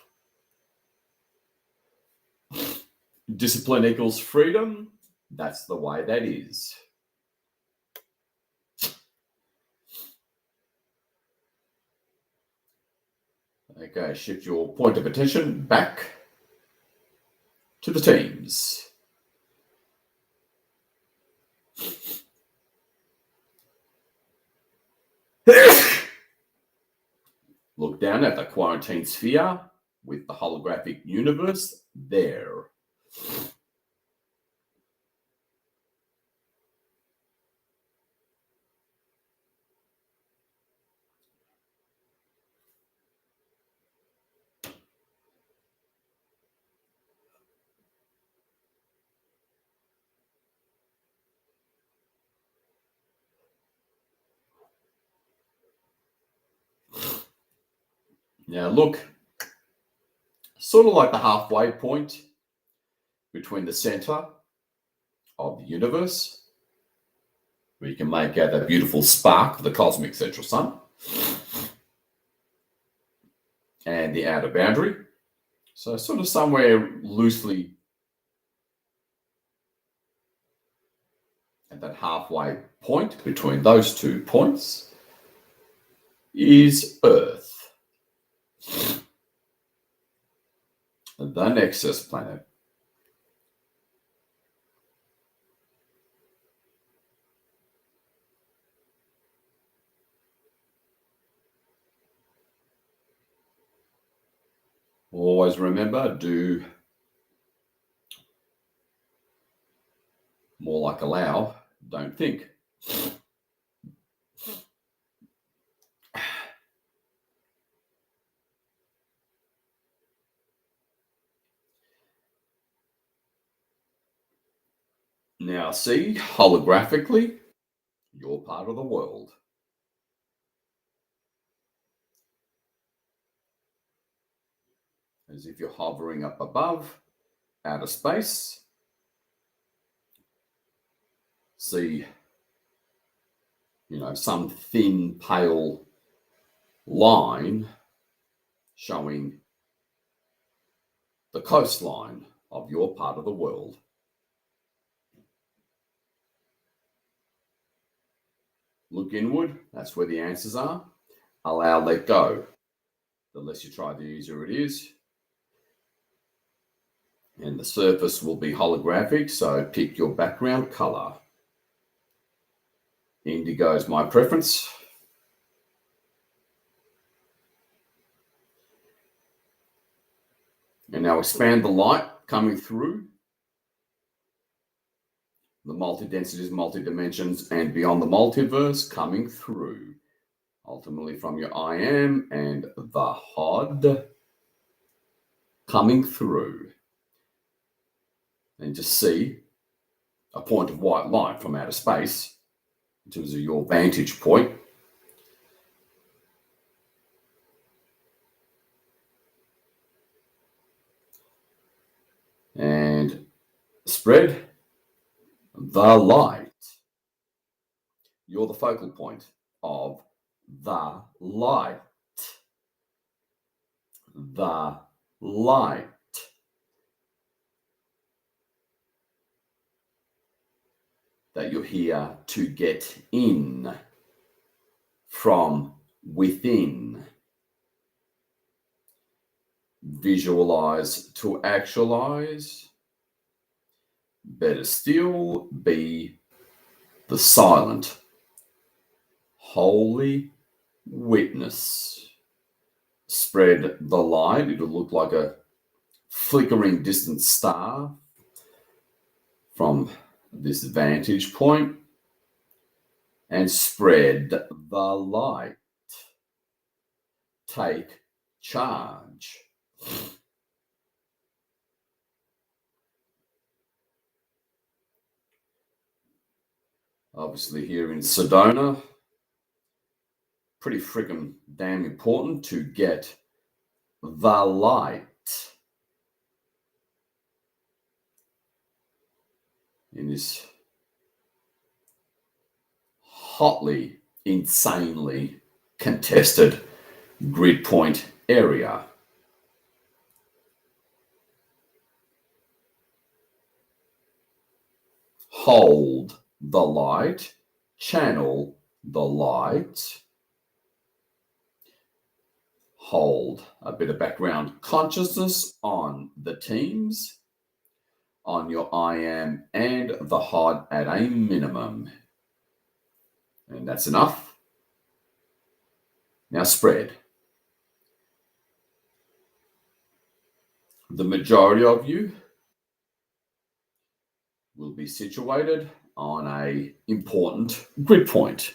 Discipline equals freedom. That's the way that is. Okay, shift your point of attention back to the teams. Look down at the quarantine sphere with the holographic universe there. Now look, sort of like the halfway point between the center of the universe, where you can make out that beautiful spark of the cosmic central sun, and the outer boundary. So sort of somewhere loosely at that halfway point between those 2 points is Earth, the Nexus planet. Always remember, do more like allow, don't think. Now see, holographically, you're part of the world. As if you're hovering up above, outer space. See, some thin, pale line showing the coastline of your part of the world. Look inward, that's where the answers are. Allow, let go. The less you try, the easier it is. And the surface will be holographic, so pick your background color. Indigo is my preference. And now expand the light coming through the multi-densities, multi-dimensions, and beyond the multiverse coming through. Ultimately from your I am and the HOD coming through. And just see a point of white light from outer space in terms of your vantage point. And spread the light. You're the focal point of the light. The light. That you're here to get in from within. Visualize to actualize. Better still, be the silent, holy witness. Spread the light. It'll look like a flickering distant star from this vantage point. and spread the light. Take charge. Obviously here in Sedona, pretty freaking damn important to get the light in this hotly, insanely contested grid point area. Hold the light, channel the light, hold a bit of background consciousness on the teams, on your I am and the HOD at a minimum. And that's enough. Now spread. The majority of you will be situated on a important grid point,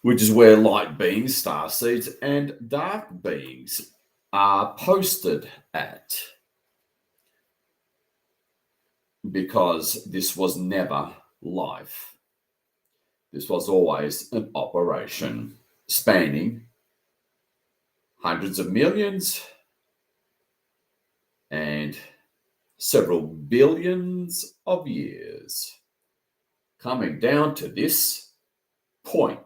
which is where light beings, starseeds, and dark beings are posted at. Because this was never life. This was always an operation spanning hundreds of millions and several billions of years, coming down to this point.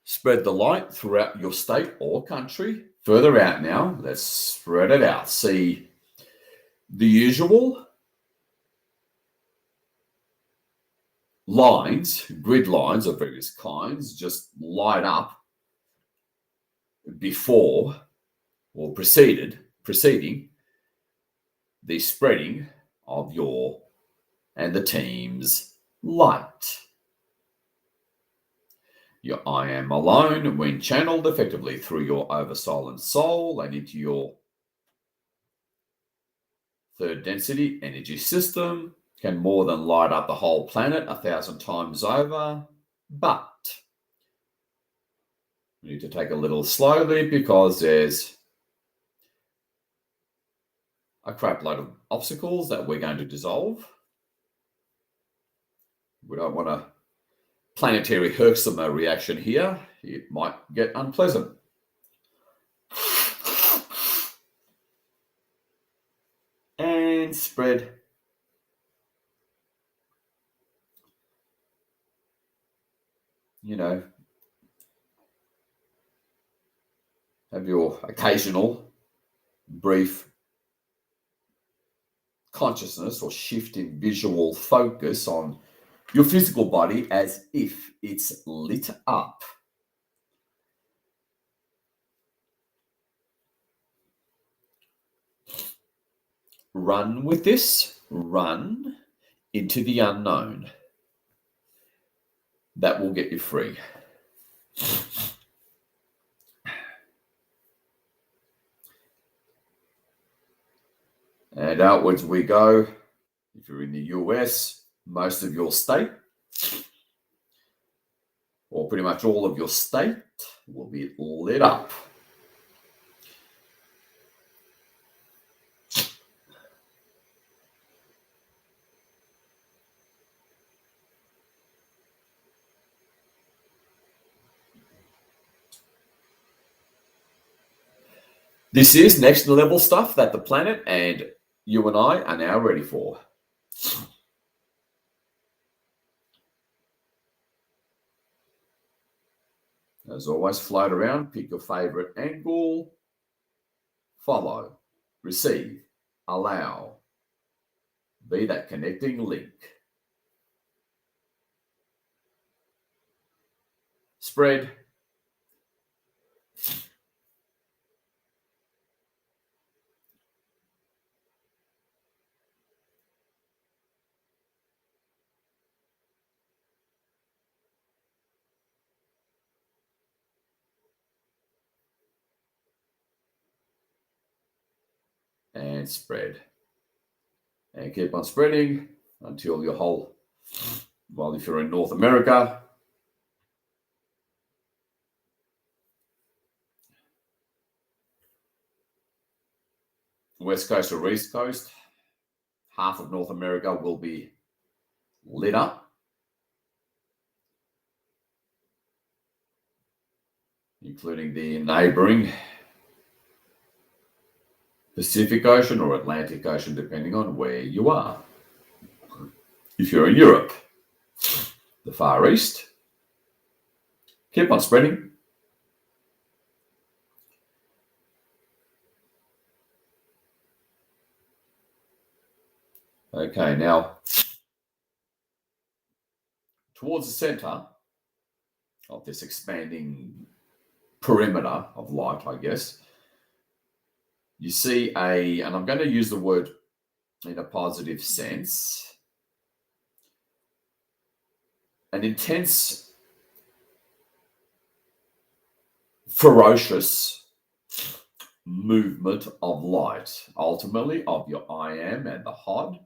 Spread the light throughout your state or country. Further out now, let's spread it out. See the usual lines, grid lines of various kinds, just light up before or preceding the spreading of your and the team's light. Your I am alone, when channeled effectively through your oversoul soul and into your third density energy system, can more than light up the whole planet 1,000 times over, but we need to take a little slowly because there's a crap load of obstacles that we're going to dissolve. We don't want a planetary Herxheimer reaction here. It might get unpleasant. And spread. You know, have your occasional brief consciousness or shift in visual focus on your physical body as if it's lit up. Run with this. Run into the unknown. That will get you free. And outwards we go. If you're in the US, most of your state, or pretty much all of your state, will be lit up. This is next level stuff that the planet and you and I are now ready for. As always, float around, pick your favorite angle, follow, receive, allow, be that connecting link. Spread. And spread. And keep on spreading until your whole, well, if you're in North America, West Coast or East Coast, half of North America will be lit up, including the neighboring Pacific Ocean or Atlantic Ocean, depending on where you are. If you're in Europe, the Far East, keep on spreading. Okay, now towards the center of this expanding perimeter of light, I guess, you see and I'm going to use the word in a positive sense, an intense, ferocious movement of light, ultimately of your I am and the HOD.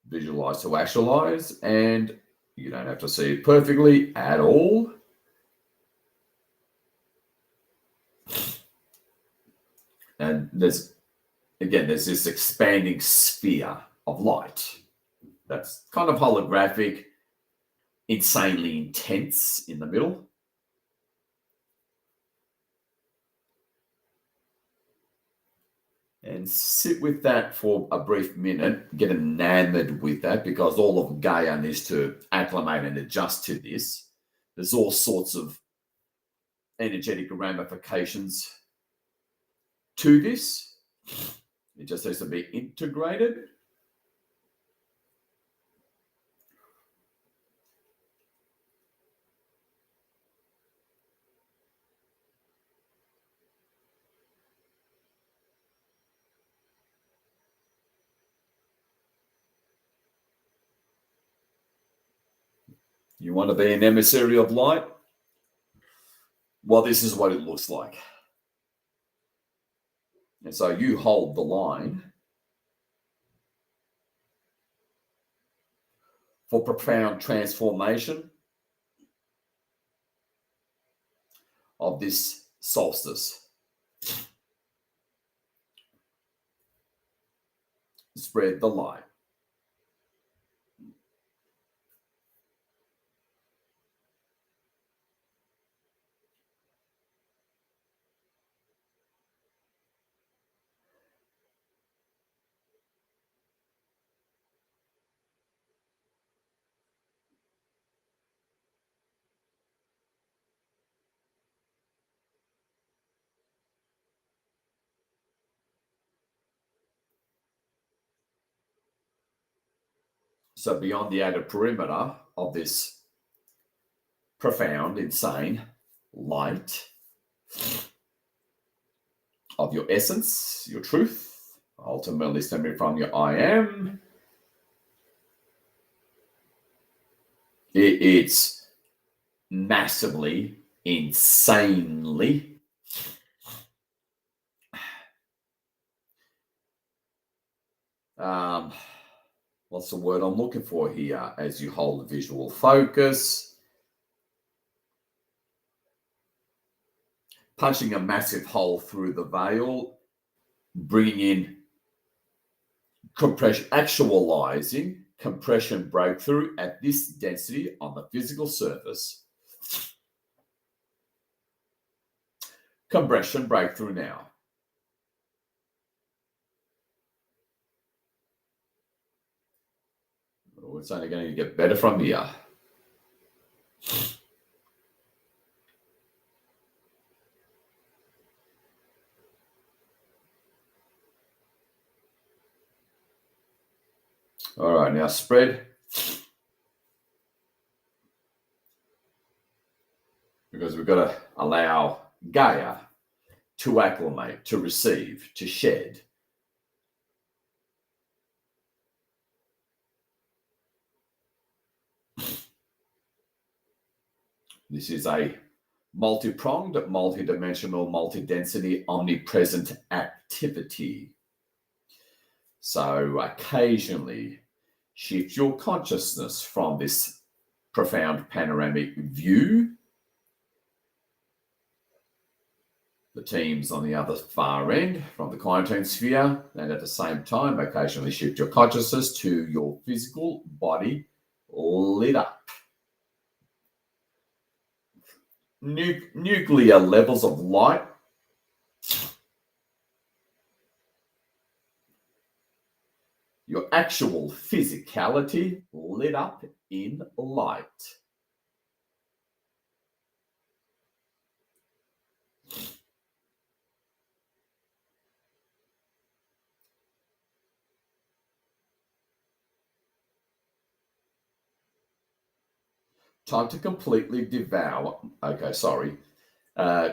Visualize to actualize, and you don't have to see it perfectly at all. And there's this expanding sphere of light that's kind of holographic, insanely intense in the middle. And sit with that for a brief minute, get enamored with that, because all of Gaia needs to acclimate and adjust to this. There's all sorts of energetic ramifications to this. It just has to be integrated. You want to be an emissary of light? Well, this is what it looks like. And so you hold the line for profound transformation of this solstice. Spread the light. So beyond the outer perimeter of this profound, insane light of your essence, your truth, ultimately stemming from your I am, it's massively, insanely what's the word I'm looking for here? As you hold visual focus, punching a massive hole through the veil, bringing in compression, actualizing compression breakthrough at this density on the physical surface. Compression breakthrough now. Oh, it's only going to get better from here. All right, now spread. Because we've got to allow Gaia to acclimate, to receive, to shed. This is a multi-pronged, multi-dimensional, multi-density, omnipresent activity. So occasionally shift your consciousness from this profound panoramic view. The teams on the other far end from the quarantine sphere, and at the same time, occasionally shift your consciousness to your physical body lit up. Nuclear levels of light your actual physicality lit up in light. Time to completely devour,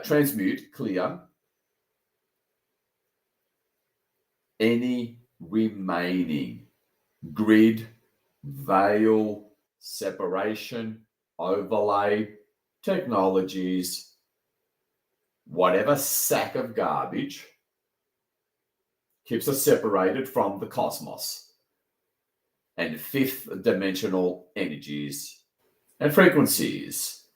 transmute, clear any remaining grid, veil, separation, overlay, technologies, whatever sack of garbage keeps us separated from the cosmos and fifth dimensional energies and frequencies.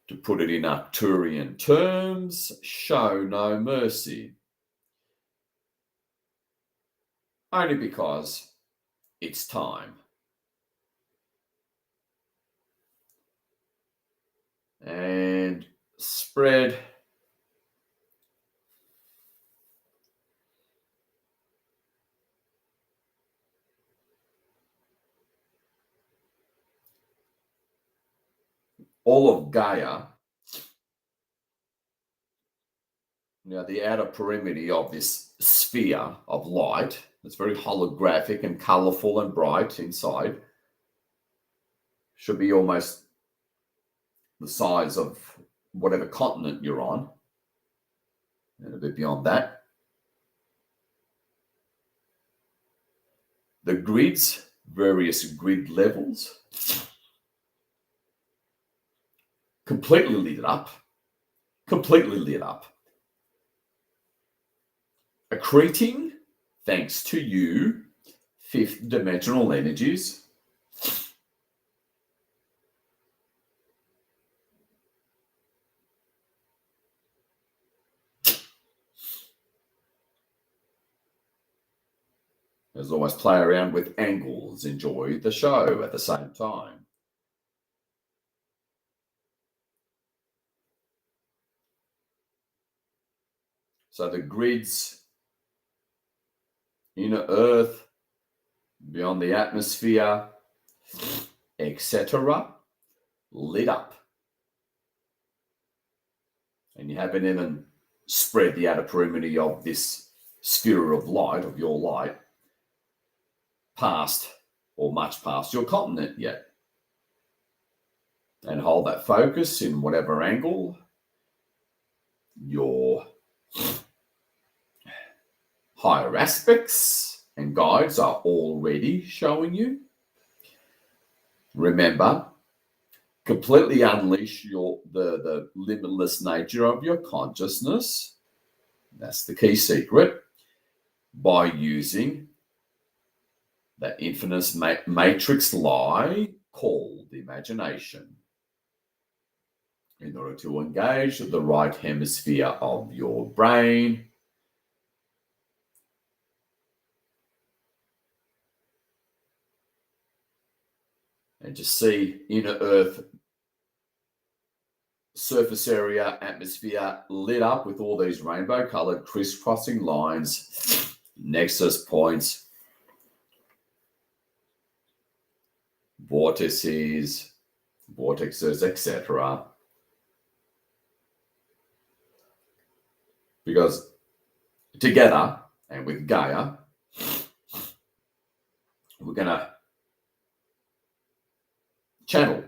To put it in Arcturian terms, show no mercy. Only because it's time. And spread all of Gaia, the outer perimeter of this sphere of light, it's very holographic and colorful and bright inside, should be almost the size of whatever continent you're on, and a bit beyond that. The grids, various grid levels, completely lit up, accreting, thanks to you, fifth dimensional energies. As always, play around with angles, enjoy the show at the same time. So the grids, inner Earth, beyond the atmosphere, etc., lit up. And you haven't even spread the outer perimeter of this sphere of light, of your light, past or much past your continent yet. And hold that focus in whatever angle your higher aspects and guides are already showing you. Remember, completely unleash the limitless nature of your consciousness. That's the key secret, by using that infinite matrix lie called imagination in order to engage the right hemisphere of your brain and just see inner Earth surface area, atmosphere lit up with all these rainbow colored crisscrossing lines, nexus points, vortices, etc. Because together and with Gaia, we're going to channel,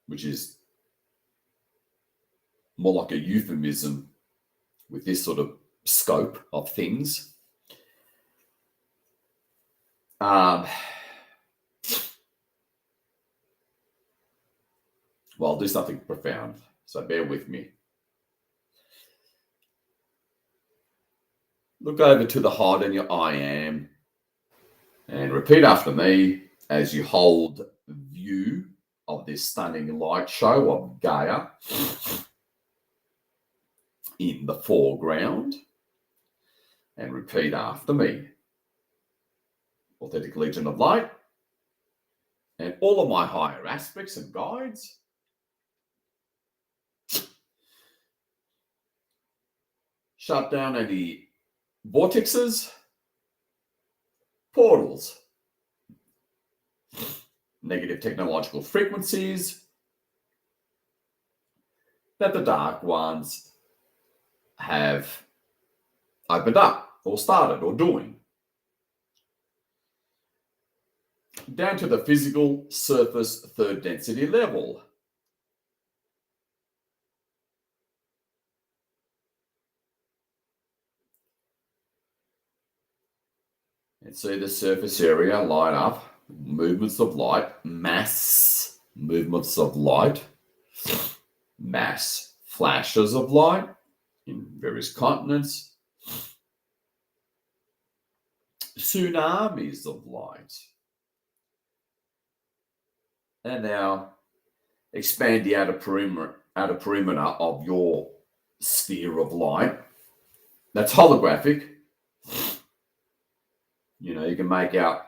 which is more like a euphemism with this sort of scope of things. Well, do something profound So bear with me. Look over to the height in your I am and repeat after me as you hold view of this stunning light show of Gaia in the foreground. And repeat after me. Authentic Legion of Light and all of my higher aspects and guides shut down any vortexes, portals, negative technological frequencies that the dark ones have opened up or started or doing. Down to the physical surface third density level. And see the surface area light up, movements of light, mass movements of light, mass flashes of light in various continents, tsunamis of light. And now expand the outer perimeter of your sphere of light. That's holographic. You know, you can make out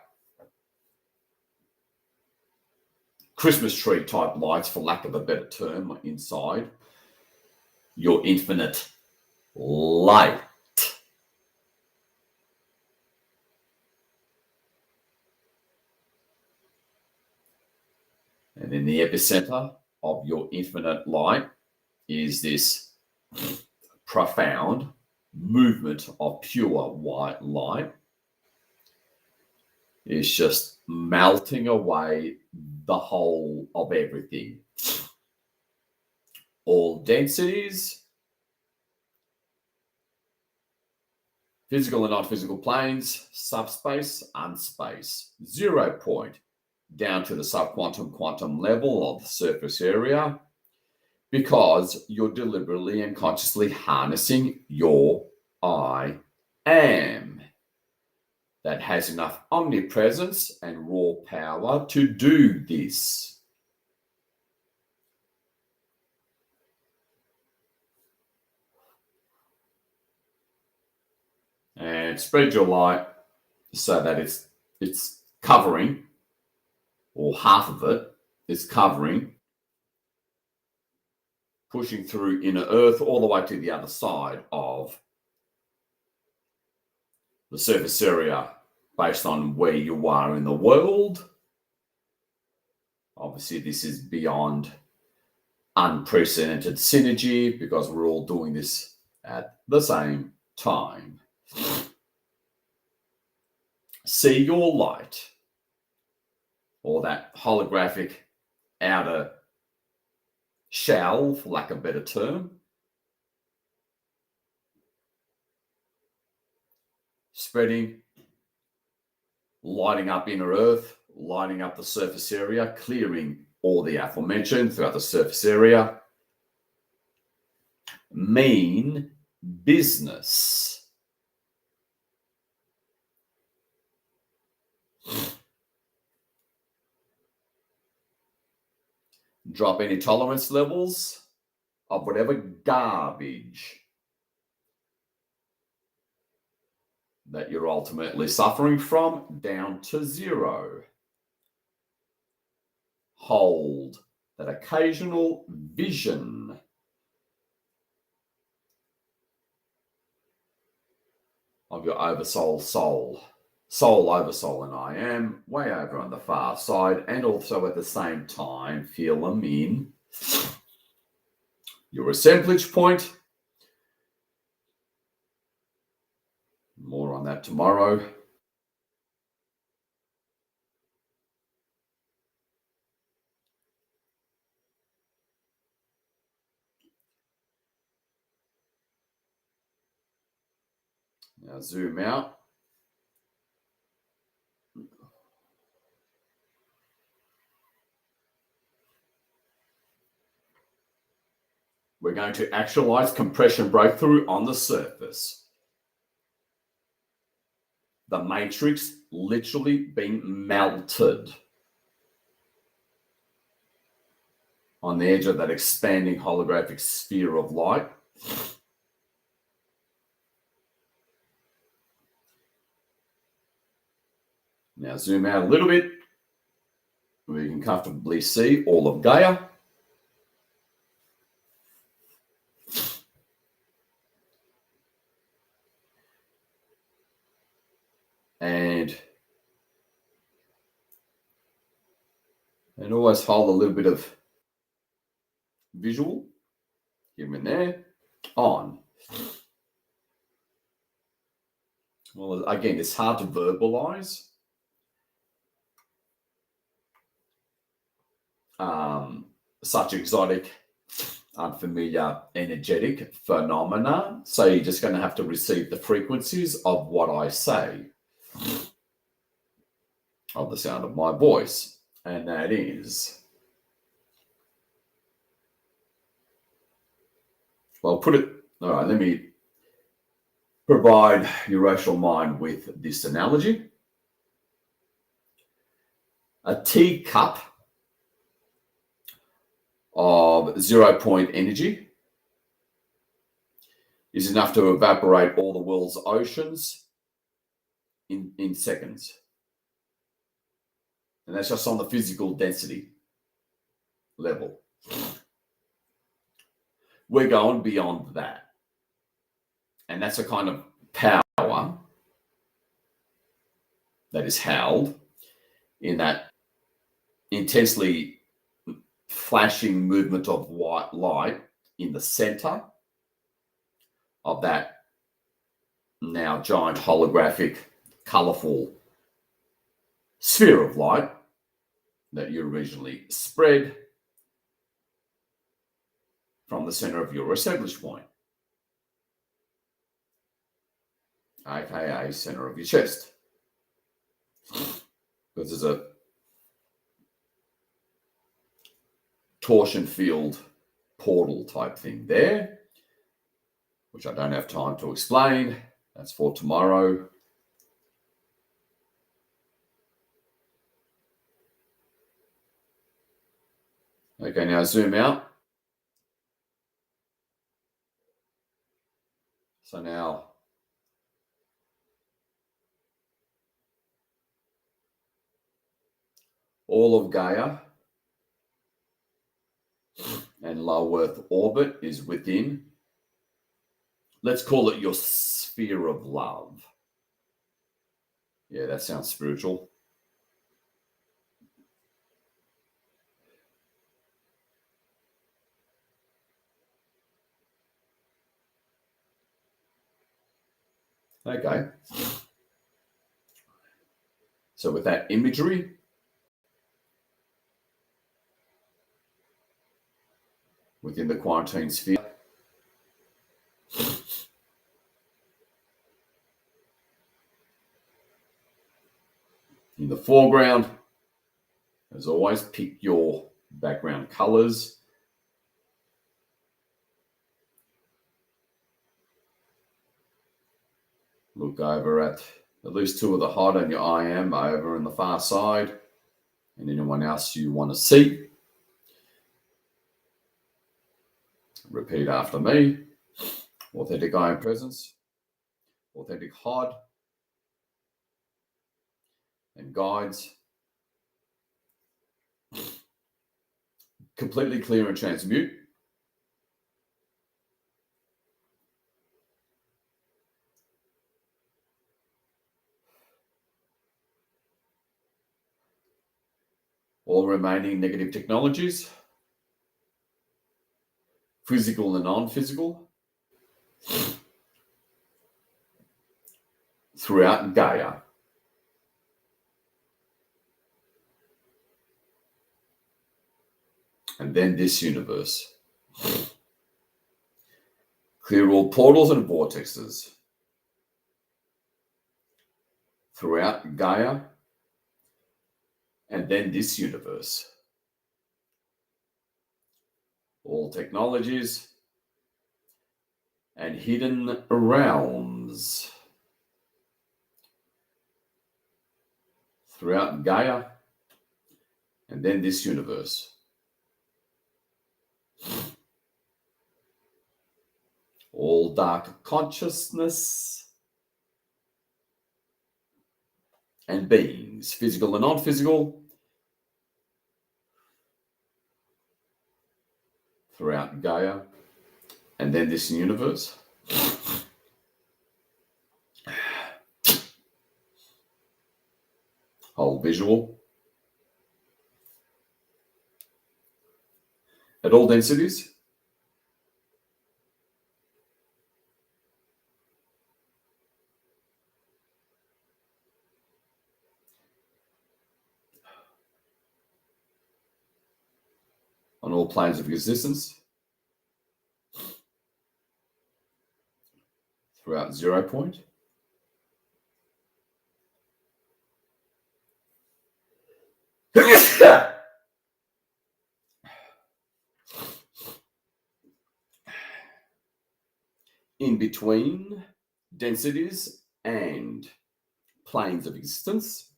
Christmas tree type lights, for lack of a better term, inside your infinite light. And in the epicenter of your infinite light is this profound movement of pure white light. It's just melting away the whole of everything. All densities, physical and non-physical planes, subspace, unspace, 0 point, down to the subquantum quantum level of the surface area, because you're deliberately and consciously harnessing your I am that has enough omnipresence and raw power to do this. And spread your light so that it's covering, or half of it is covering, pushing through inner earth all the way to the other side of the surface area based on where you are in the world. Obviously, this is beyond unprecedented synergy because we're all doing this at the same time. See your light, or that holographic outer shell, for lack of a better term, spreading, lighting up inner earth, lighting up the surface area, clearing all the aforementioned throughout the surface area. Mean business. Drop any tolerance levels of whatever garbage that you're ultimately suffering from down to 0. Hold that occasional vision of your oversoul soul. Soul over soul and I am, way over on the far side, and also at the same time feel them in your assemblage point. More on that tomorrow. Now zoom out. we're going to actualize compression breakthrough on the surface. The matrix literally being melted on the edge of that expanding holographic sphere of light. Now zoom out a little bit, where you can comfortably see all of Gaia. And always hold a little bit of visual here and there on. Well, again, it's hard to verbalize. Such exotic, unfamiliar, energetic phenomena. So you're just going to have to receive the frequencies of what I say, of the sound of my voice. And that is, well, all right, let me provide your rational mind with this analogy. A teacup of 0 point energy is enough to evaporate all the world's oceans in seconds. And that's just on the physical density level. We're going beyond that. And that's a kind of power that is held in that intensely flashing movement of white light in the center of that now giant holographic, colorful sphere of light that you originally spread from the center of your establish point, aka center of your chest. Because there's a torsion field portal type thing there, which I don't have time to explain. That's for tomorrow. Okay, now zoom out. So now all of Gaia and low Earth orbit is within, let's call it your sphere of love. Yeah, that sounds spiritual. Okay. So with that imagery, within the quarantine sphere, in the foreground, as always, pick your background colors. Look over at least two of the hot on your IM over on the far side, and anyone else you want to see. Repeat after me. Authentic I am presence, authentic HOD, and guides. Completely clear and transmute. All remaining negative technologies, physical and non-physical, throughout Gaia. And then this universe. Clear all portals and vortexes throughout Gaia, and then this universe. All technologies, and hidden realms throughout Gaia and then this universe. All dark consciousness and beings, physical and non-physical, throughout Gaia and then this universe. Whole visual at all densities. On all planes of existence. Throughout 0 point. In between densities and planes of existence.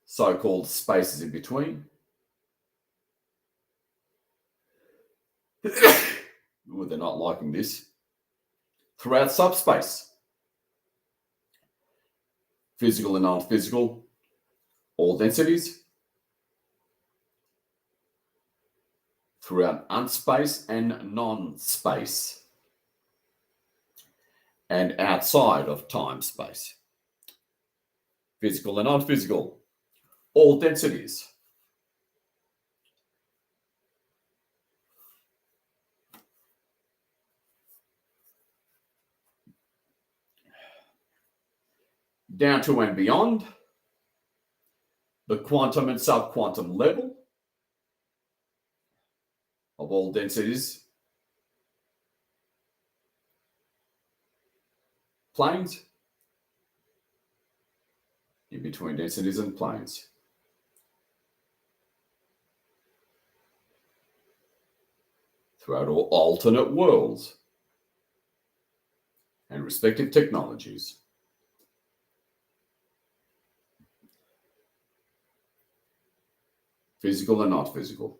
So-called spaces in between. Well, they're not liking this. Throughout subspace. Physical and non-physical. All densities. Throughout unspace and non-space. And outside of time-space. Physical and non-physical. All densities. Down to and beyond the quantum and subquantum level of all densities, planes, in between densities and planes. Throughout all alternate worlds and respective technologies. Physical and not physical.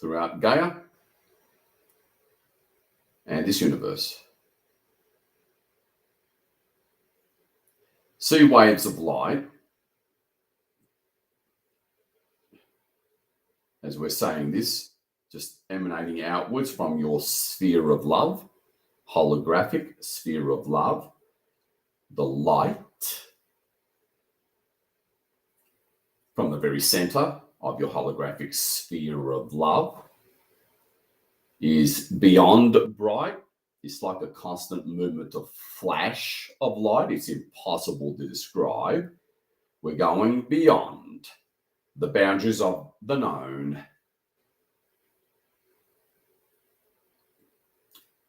Throughout Gaia and this universe. See waves of light, as we're saying this, just emanating outwards from your sphere of love, holographic sphere of love, the light from the very center of your holographic sphere of love is beyond bright. It's like a constant movement of flash of light. It's impossible to describe. We're going beyond the boundaries of the known,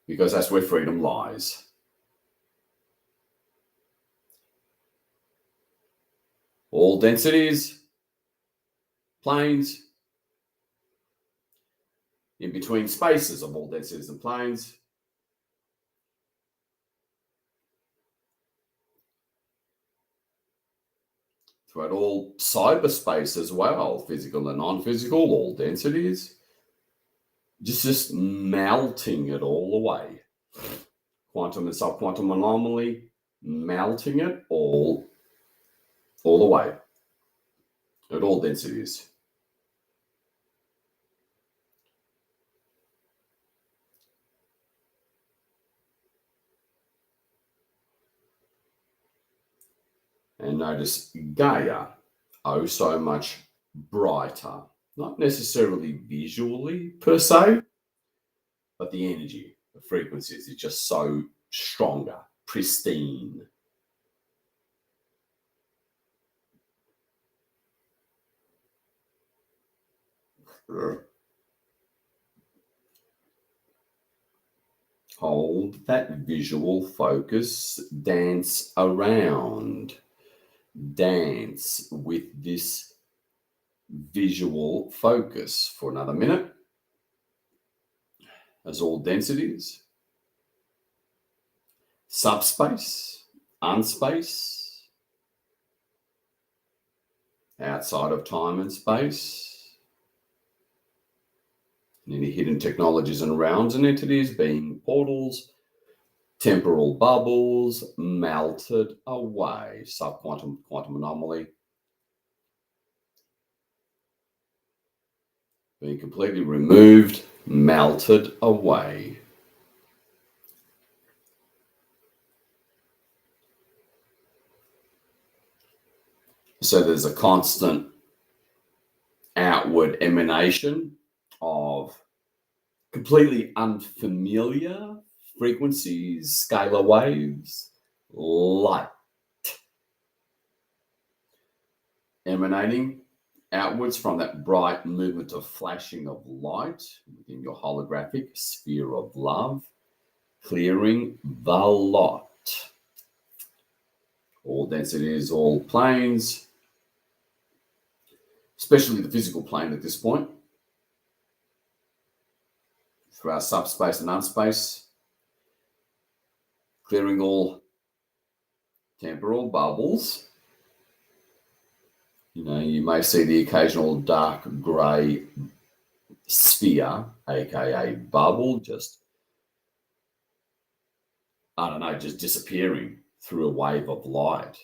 because that's where freedom lies. All densities, planes, in between spaces of all densities and planes, throughout all cyberspace as well, physical and non-physical, all densities, just melting it all away. Quantum and subquantum anomaly, melting it all away at all densities. And notice Gaia, oh so much brighter. Not necessarily visually per se, but the energy, the frequencies is just so stronger, pristine. Hold that visual focus, dance around, dance with this visual focus for another minute as all densities, subspace, unspace, outside of time and space, and any hidden technologies and realms and entities being portals, temporal bubbles, melted away, subquantum, quantum anomaly, being completely removed, melted away. So there's a constant outward emanation of completely unfamiliar frequencies, scalar waves, light emanating outwards from that bright movement of flashing of light within your holographic sphere of love, clearing the lot. All densities, all planes, especially the physical plane at this point, through our subspace and unspace, clearing all temporal bubbles. You know, you may see the occasional dark grey sphere, aka bubble, just, I don't know, just disappearing through a wave of light,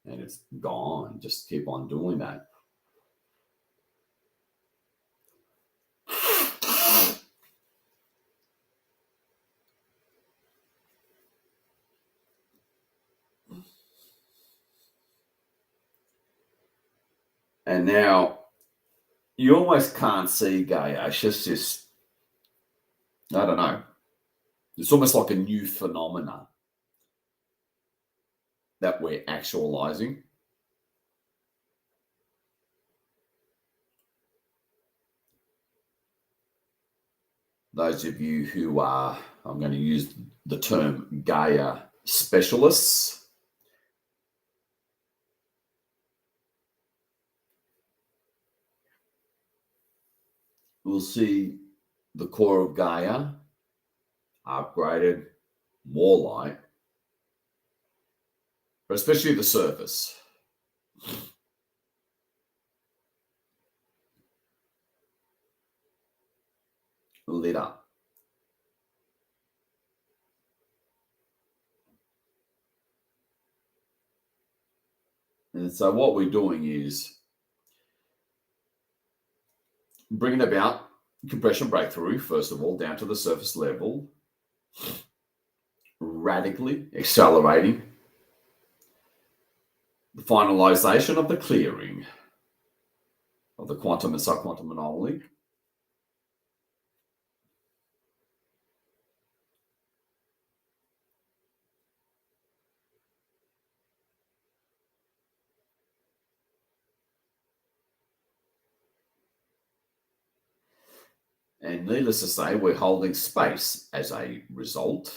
and it's gone. Just keep on doing that. And now you almost can't see Gaia. It's just, I don't know. It's almost like a new phenomena that we're actualizing. Those of you who are, I'm going to use the term Gaia specialists, will see the core of Gaia upgraded, more light, but especially the surface. Lit up. And so what we're doing is bringing about compression breakthrough, first of all, down to the surface level, radically accelerating the finalization of the clearing of the quantum and subquantum anomaly. And needless to say, we're holding space as a result,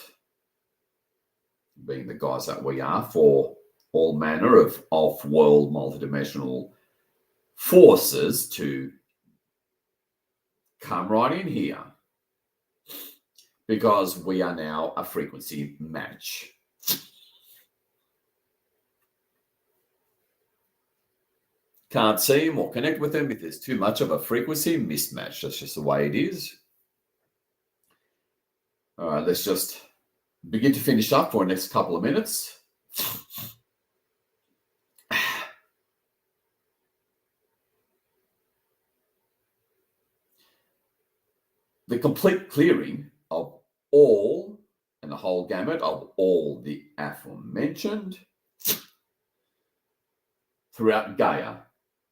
being the guys that we are, for all manner of off-world multidimensional forces to come right in here, because we are now a frequency match. Can't see them or connect with them if there's too much of a frequency mismatch. That's just the way it is. All right, let's just begin to finish up for the next couple of minutes. The complete clearing of all, and the whole gamut of all the aforementioned throughout Gaia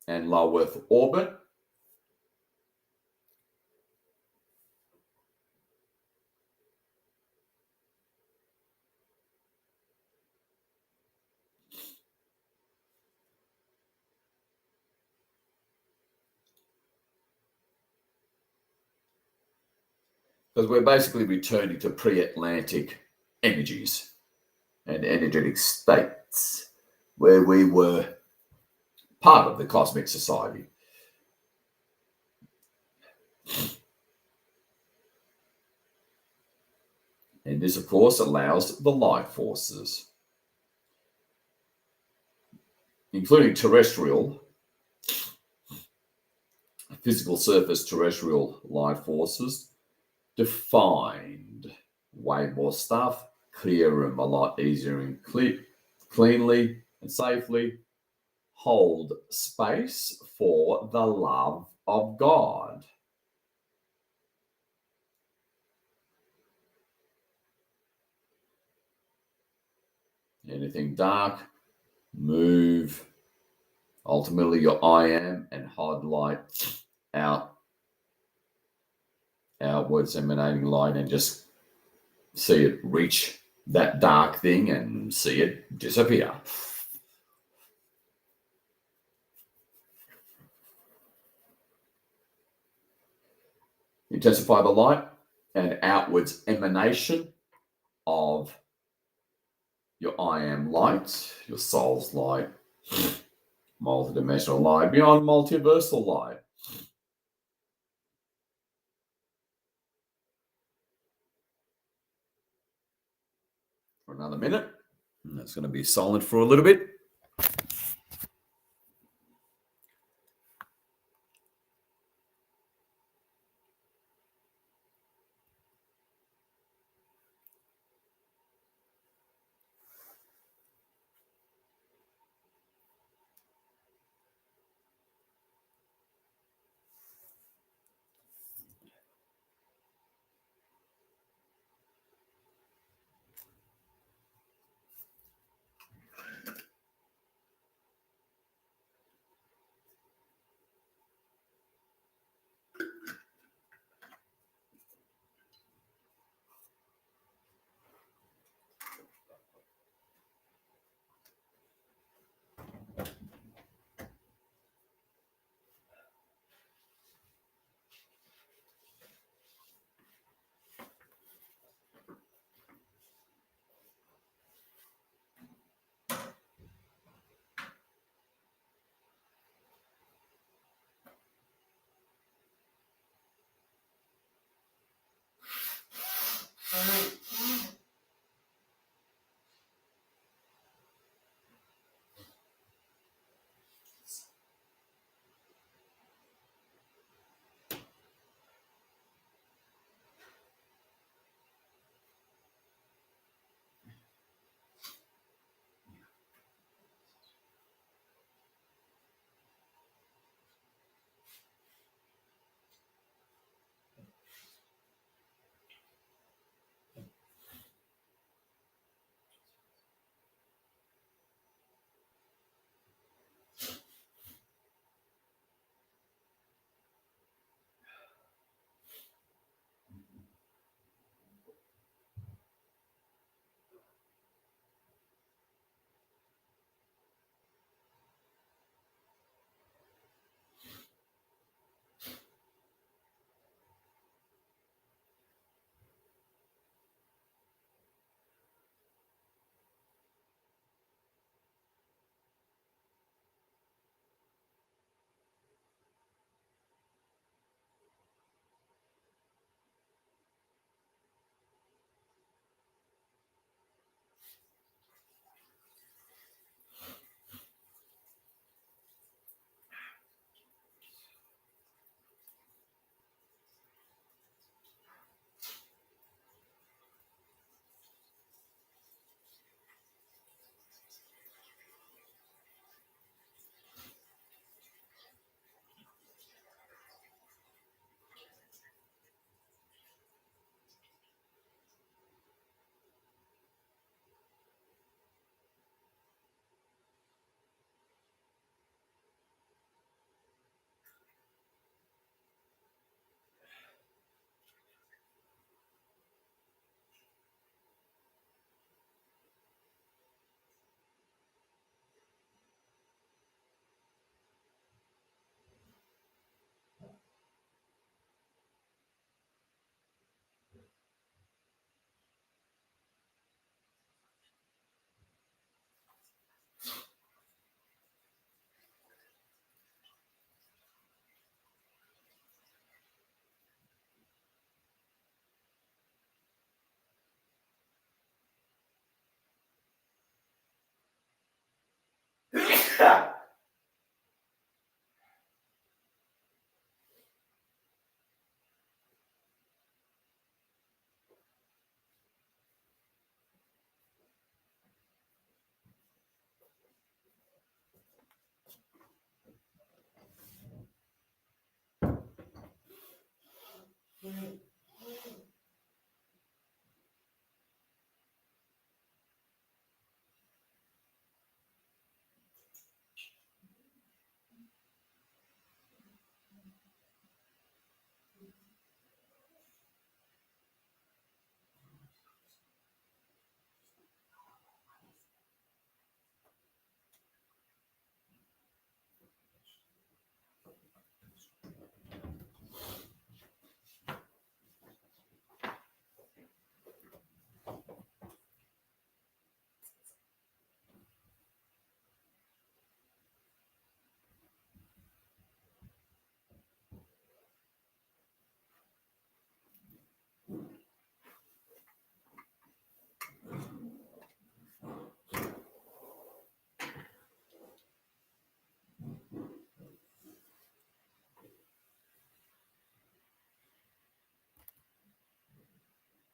and low Earth orbit, because we're basically returning to pre-Atlantic energies and energetic states where we were part of the cosmic society. And this, of course, allows the life forces, including terrestrial, physical surface terrestrial life forces, to find way more stuff, clear them a lot easier and cleanly and safely, hold space for the love of God. Anything dark, move. Ultimately, your I am and hard light outwards emanating light, and just see it reach that dark thing and see it disappear. Intensify the light and outwards emanation of your I am light, your soul's light, multidimensional light, beyond multiversal light. For another minute. And that's going to be silent for a little bit.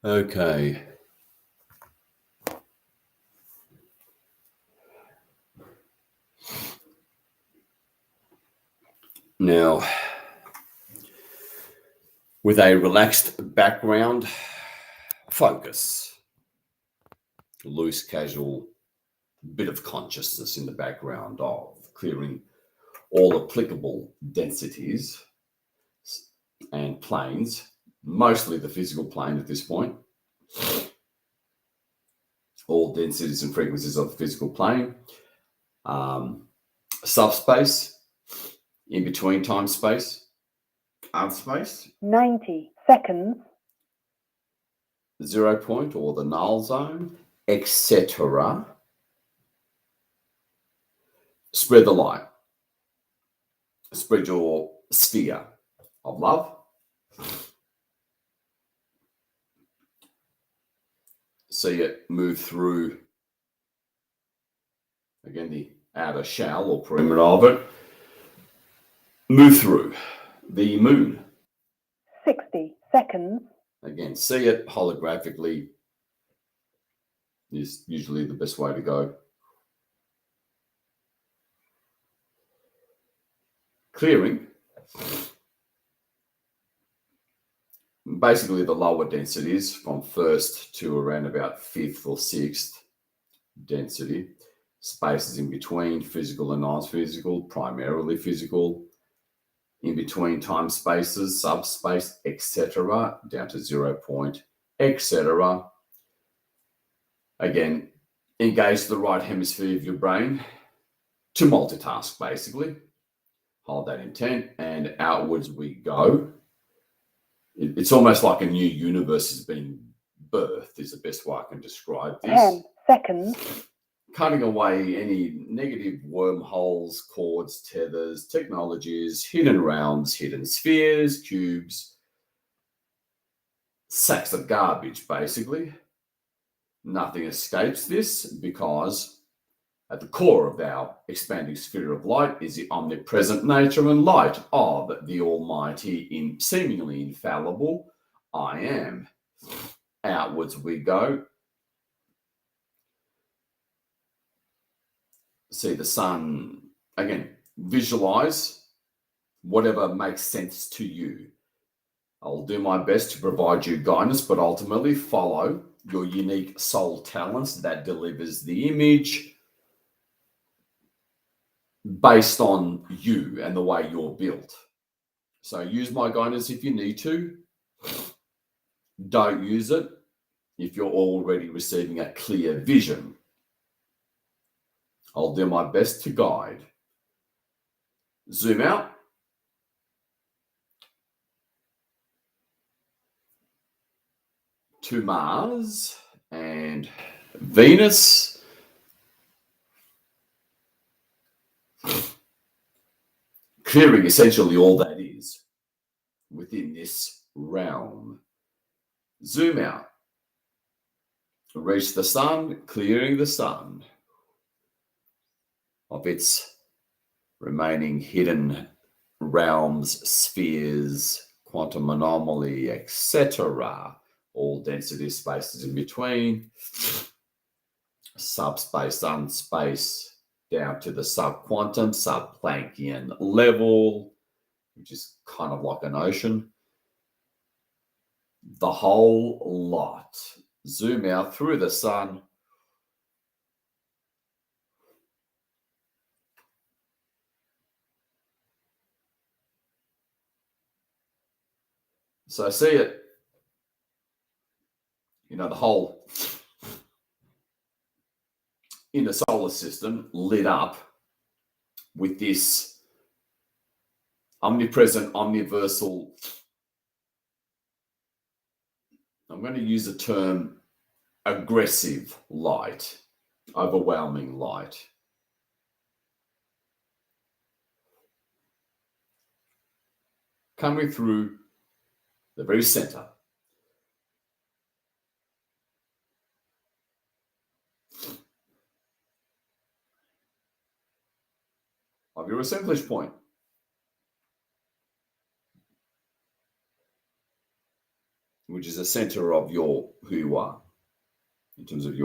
Okay. Now, with a relaxed background, focus, loose, casual, bit of consciousness in the background of clearing all applicable densities and planes, mostly the physical plane at this point, all densities and frequencies of the physical plane, subspace, in between time space, earth space, 90 seconds, 0 point or the null zone, etc. Spread the light. Spread your sphere of love. See it move through, again, the outer shell or perimeter of it. Move through the moon. 60 seconds, Again, see it holographically is usually the best way to go. Clearing. Basically the lower densities from first to around about fifth or sixth density. Spaces in between, physical and non-physical, primarily physical. In between time spaces, subspace, etc., down to 0 point, etc. Again, engage the right hemisphere of your brain to multitask, basically. Hold that intent, and outwards we go. It's almost like a new universe is being birthed, is the best way I can describe this. 10 seconds, Cutting away any negative wormholes, cords, tethers, technologies, hidden realms, hidden spheres, cubes, sacks of garbage, basically. Nothing escapes this because at the core of our expanding sphere of light is the omnipresent nature and light of the almighty, seemingly infallible I am. Outwards we go. See the sun. Again, visualize whatever makes sense to you. I'll do my best to provide you guidance, but ultimately follow your unique soul talents that delivers the image based on you and the way you're built. So use my guidance if you need to. Don't use it if you're already receiving a clear vision. I'll do my best to guide. Zoom out. To Mars and Venus. Clearing essentially all that is within this realm. Zoom out. Reach the sun, clearing the sun of its remaining hidden realms, spheres, quantum anomaly, etc. All density spaces in between, subspace, unspace, down to the subquantum, subplanckian level, which is kind of like an ocean. The whole lot. Zoom out through the sun. So see it, the whole inner solar system lit up with this omnipresent, omniversal, I'm going to use the term aggressive light, overwhelming light. Coming through the very center. Of your assemblage point. Which is the center of who you are, in terms of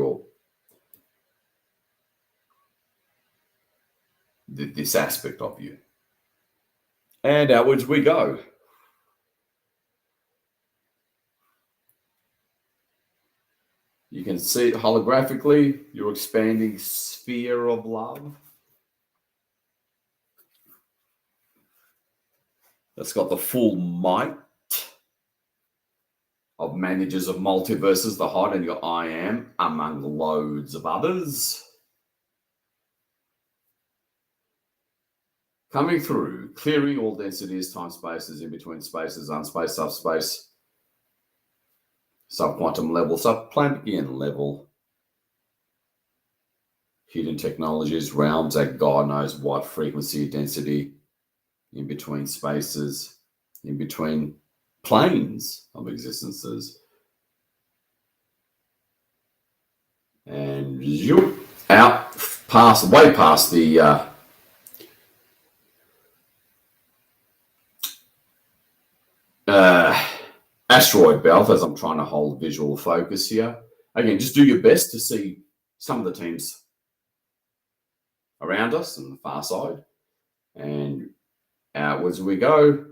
this aspect of you. And outwards we go. You can see it holographically, your expanding sphere of love. That's got the full might of managers of multiverses, the hot and your I am, among loads of others. Coming through, clearing all densities, time spaces, in between spaces, unspace, subspace, subquantum level, subplanckian level, hidden technologies, realms at God knows what frequency, density, in between spaces, in between planes of existences. And you out past, way past the asteroid belt, as I'm trying to hold visual focus here. Again, just do your best to see some of the teams around us on the far side. And outwards we go.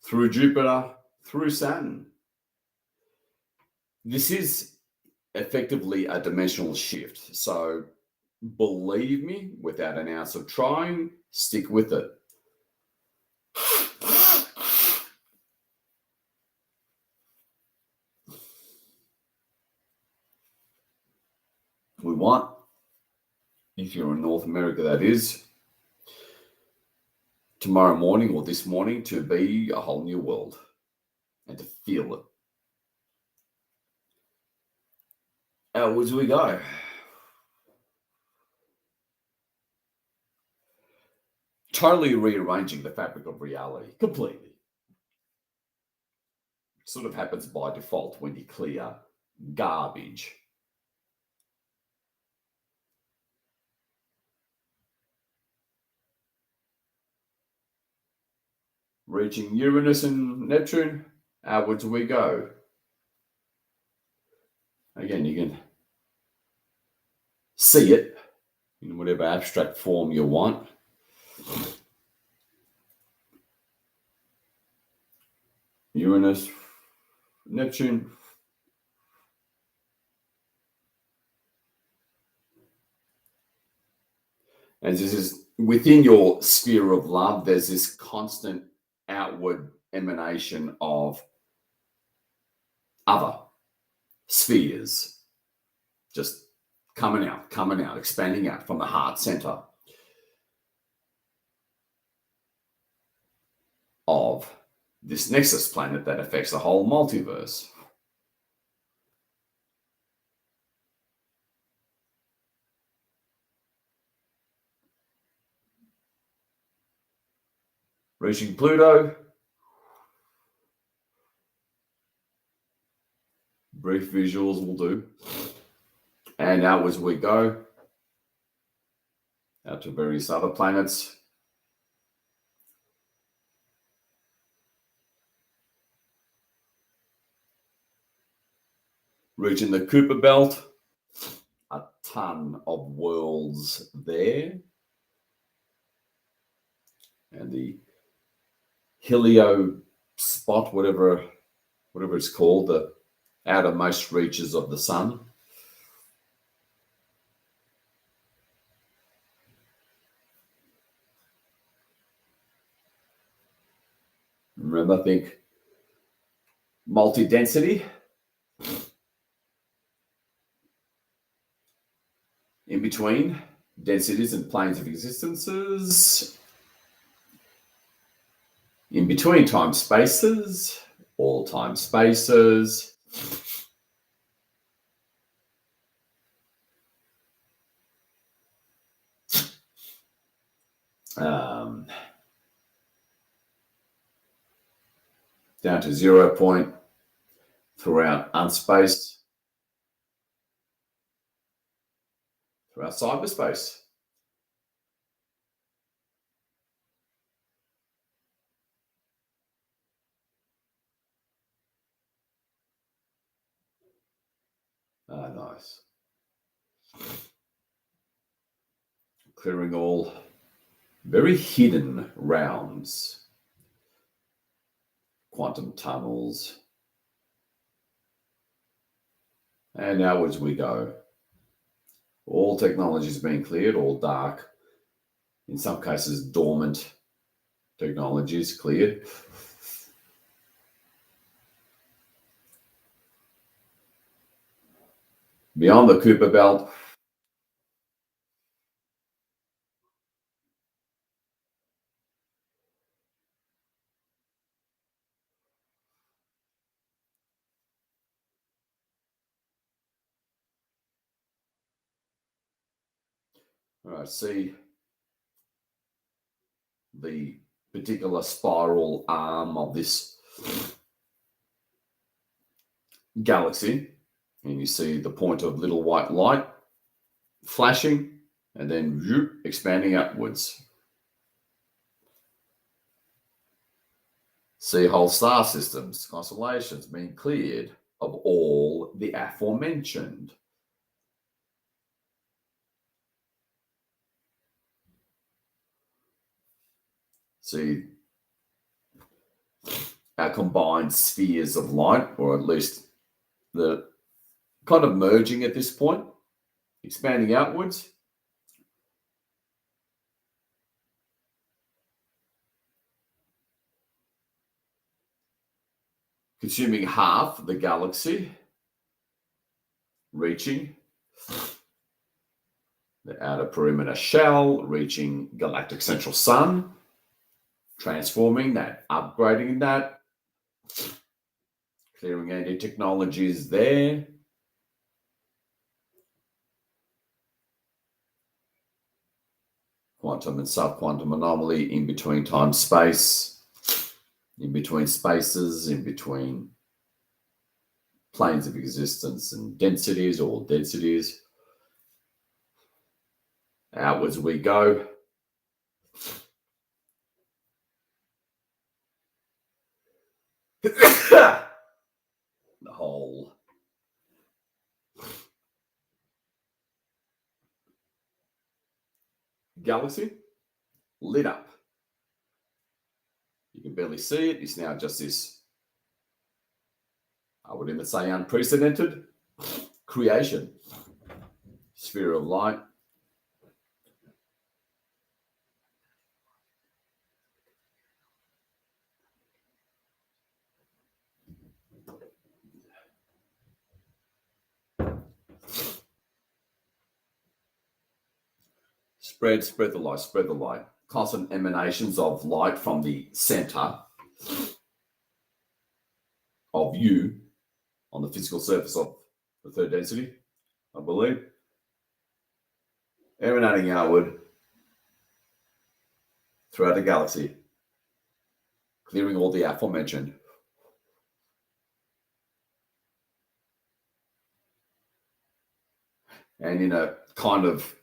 Through Jupiter, through Saturn. This is effectively a dimensional shift. So believe me, without an ounce of trying, stick with it. We want, if you're in North America, that is, tomorrow morning or this morning to be a whole new world and to feel it. Outwards we go. Totally rearranging the fabric of reality completely. It sort of happens by default when you clear garbage. Reaching Uranus and Neptune, outwards we go. Again, you can see it in whatever abstract form you want. Uranus, Neptune. And this is within your sphere of love, there's this constant outward emanation of other spheres just coming out, expanding out from the heart center of this nexus planet that affects the whole multiverse. Reaching Pluto. Brief visuals will do. And outwards we go, out to various other planets. Reaching the Kuiper Belt, a ton of worlds there. And the helio spot, whatever it's called, the outermost reaches of the sun. Remember, think multi-density. In between densities and planes of existences. In between time spaces, all time spaces. Down to 0 point throughout unspace, throughout cyberspace. Ah, nice. Clearing all very hidden rounds, quantum tunnels. And outwards we go. All technologies being cleared, all dark, in some cases dormant technologies cleared. Beyond the Kuiper Belt, all right, see the particular spiral arm of this galaxy, and you see the point of little white light flashing and then whoop, expanding upwards. See whole star systems, constellations being cleared of all the aforementioned. See our combined spheres of light, or at least the kind of merging at this point, expanding outwards. Consuming half the galaxy, reaching the outer perimeter shell, reaching galactic central sun, transforming that, upgrading that, clearing any technologies there. Quantum and subquantum anomaly in between time space, in between spaces, in between planes of existence and densities, all densities. Outwards we go. The whole galaxy lit up. You can barely see it. It's now just this, I would even say, unprecedented creation. Sphere of light. Spread the light, spread the light. Constant emanations of light from the center of you on the physical surface of the third density, I believe. Emanating outward throughout the galaxy, clearing all the aforementioned. And in a kind of,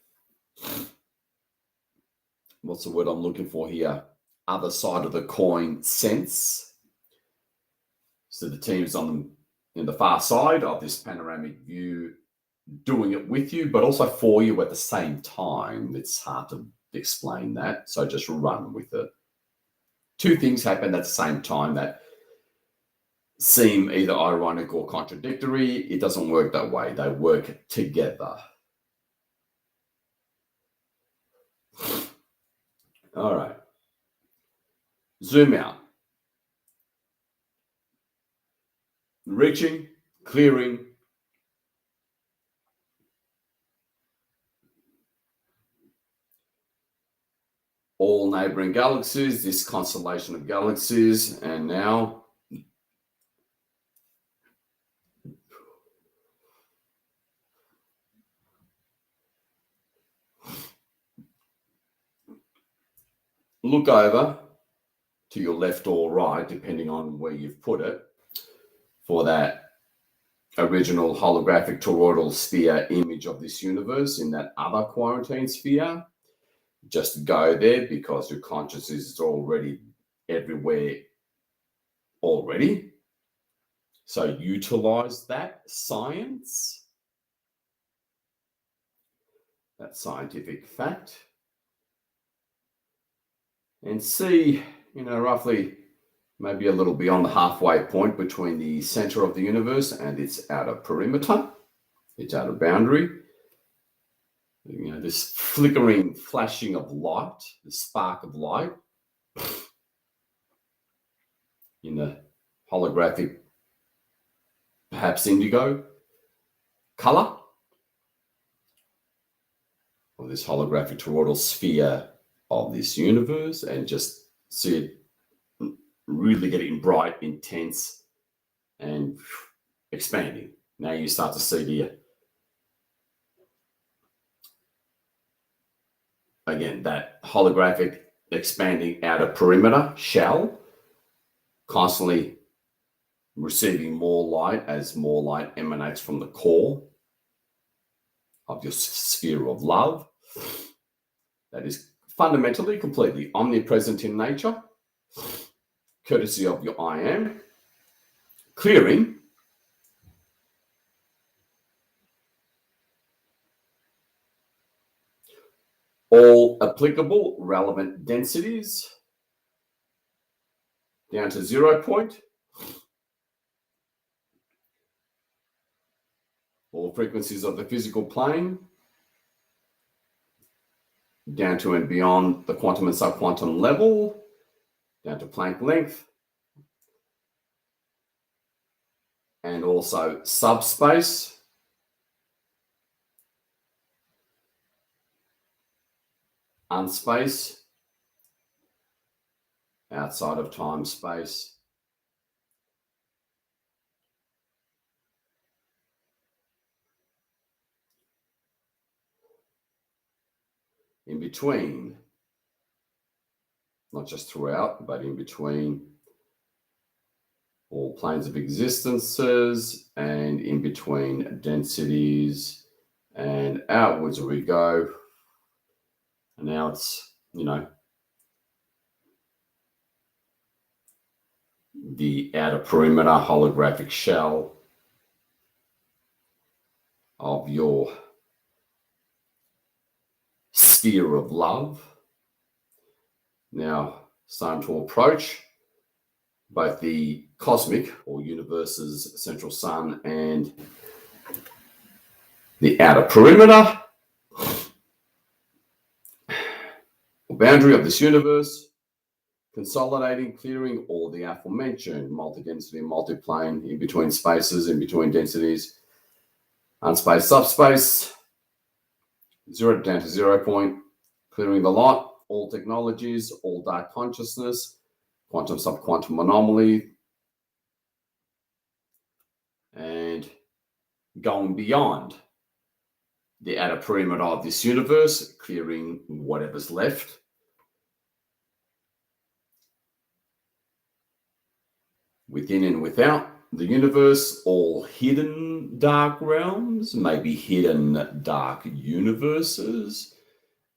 what's the word I'm looking for here? Other side of the coin sense. So the team's in the far side of this panoramic view, doing it with you, but also for you at the same time. It's hard to explain that, so just run with it. Two things happen at the same time that seem either ironic or contradictory. It doesn't work that way. They work together. All right. Zoom out. Reaching, clearing. All neighboring galaxies, this constellation of galaxies, and now look over to your left or right, depending on where you've put it, for that original holographic toroidal sphere image of this universe in that other quarantine sphere. Just go there because your consciousness is already everywhere already. So utilize that science, that scientific fact, and see, roughly maybe a little beyond the halfway point between the center of the universe and its outer perimeter, its outer boundary. This flickering, flashing of light, the spark of light in the holographic, perhaps indigo color of this holographic toroidal sphere of this universe, and just see it really getting bright, intense, and expanding. Now you start to see again, that holographic expanding outer perimeter shell, constantly receiving more light as more light emanates from the core of your sphere of love. That is fundamentally, completely omnipresent in nature, courtesy of your I am, clearing all applicable relevant densities down to 0 point, all frequencies of the physical plane down to and beyond the quantum and subquantum level, down to Planck length, and also subspace, unspace, outside of time, space, in between, not just throughout, but in between all planes of existences, and in between densities, and outwards we go. And now it's, the outer perimeter holographic shell of your sphere of love. Now starting to approach both the cosmic or universe's central sun and the outer perimeter or boundary of this universe, consolidating, clearing all the aforementioned multi-density and multi-plane, in between spaces, in between densities, unspace, subspace, 0 down to 0 point, clearing the lot, all technologies, all dark consciousness, quantum, subquantum anomaly, and going beyond the outer perimeter of this universe, clearing whatever's left. Within and without, the universe, all hidden dark realms, maybe hidden dark universes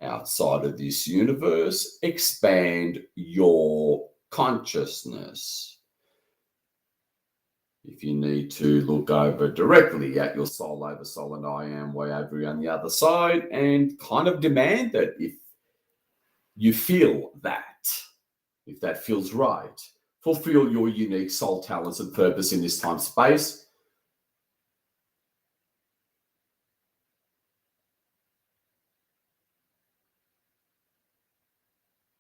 outside of this universe. Expand your consciousness. If you need to look over directly at your soul over soul and I am way over on the other side and kind of demand that if you feel that, if that feels right, fulfill your unique soul talents and purpose in this time space.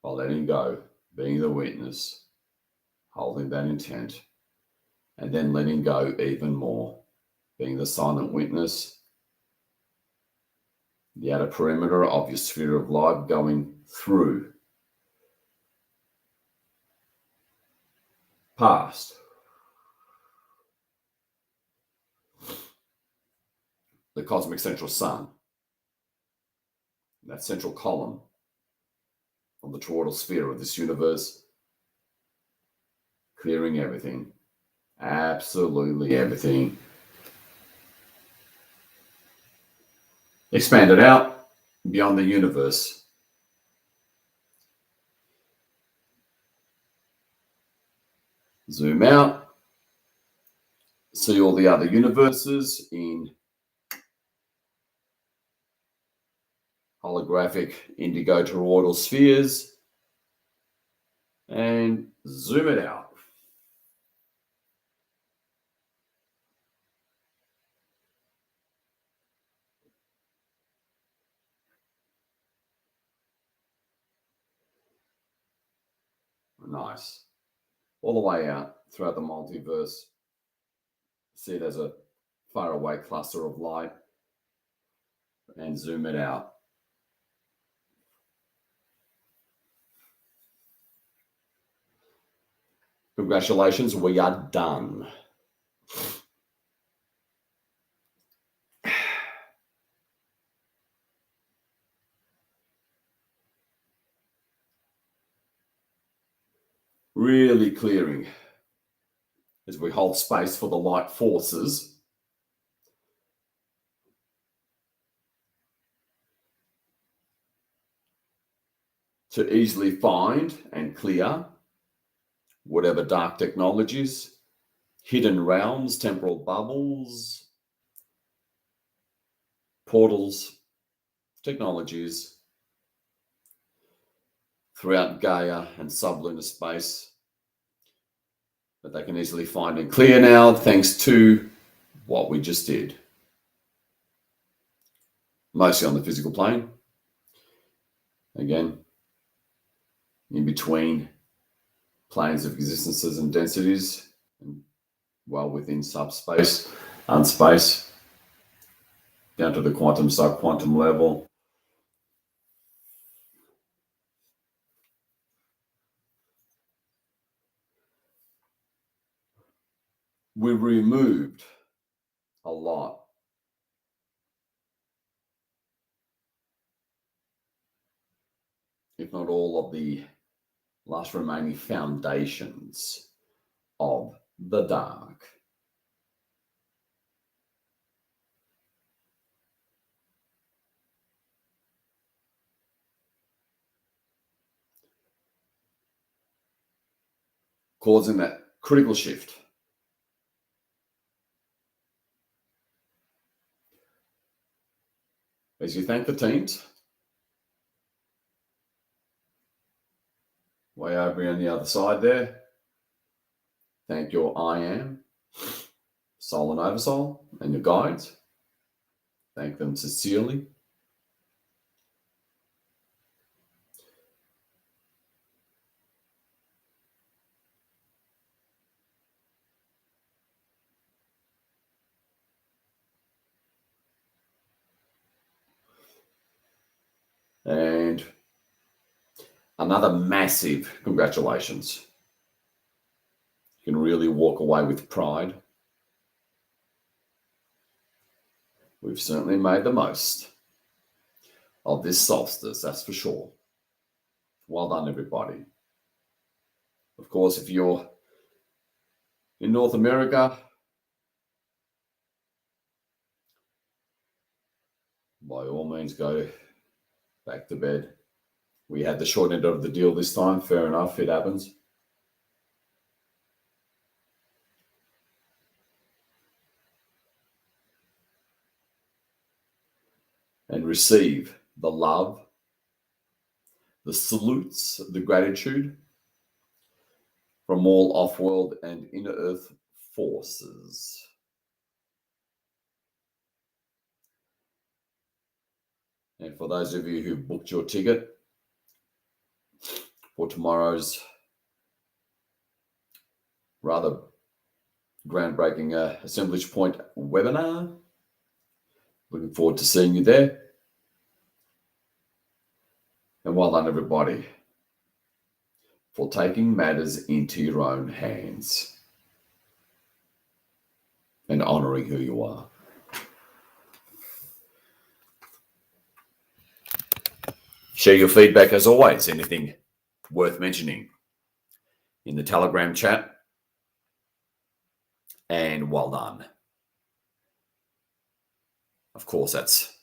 By letting go, being the witness, holding that intent, and then letting go even more, being the silent witness, the outer perimeter of your sphere of life, going through past the cosmic central sun, that central column of the toroidal sphere of this universe, clearing everything, absolutely everything. Expand it out beyond the universe. Zoom out. See all the other universes in holographic indigo toroidal spheres and zoom it out. Nice. All the way out throughout the multiverse. See it as a faraway cluster of light and zoom it out. Congratulations, we are done. Really clearing as we hold space for the light forces to easily find and clear whatever dark technologies, hidden realms, temporal bubbles, portals, technologies throughout Gaia and sublunar space that they can easily find and clear now thanks to what we just did. Mostly on the physical plane. Again, in between planes of existences and densities, and well within subspace, unspace, down to the quantum, subquantum level. We removed a lot if not all of the last remaining foundations of the dark. Causing that critical shift. As you thank the teams, way over on the other side there, thank your I am, soul and oversoul, and your guides. Thank them sincerely. And another massive congratulations. You can really walk away with pride. We've certainly made the most of this solstice, that's for sure. Well done, everybody. Of course, if you're In North America, by all means, go back to bed. We had the short end of the deal this time. Fair enough, it happens. And receive the love, the salutes, the gratitude from all off-world and inner-earth forces. And for those of you who booked your ticket for tomorrow's rather groundbreaking Assemblage Point webinar, looking forward to seeing you there. And well done, everybody, for taking matters into your own hands and honouring who you are. Share your feedback as always, anything worth mentioning in the Telegram chat. And well done. Of course, that's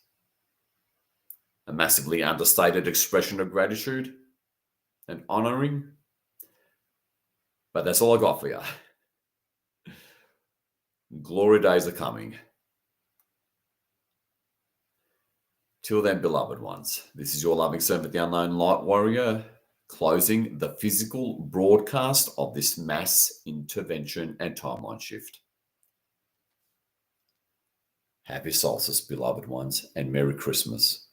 a massively understated expression of gratitude and honouring. But that's all I got for you. Glory days are coming. Till then, beloved ones, this is your loving servant, the Unknown Light Warrior, closing the physical broadcast of this mass intervention and timeline shift. Happy solstice, beloved ones, and Merry Christmas.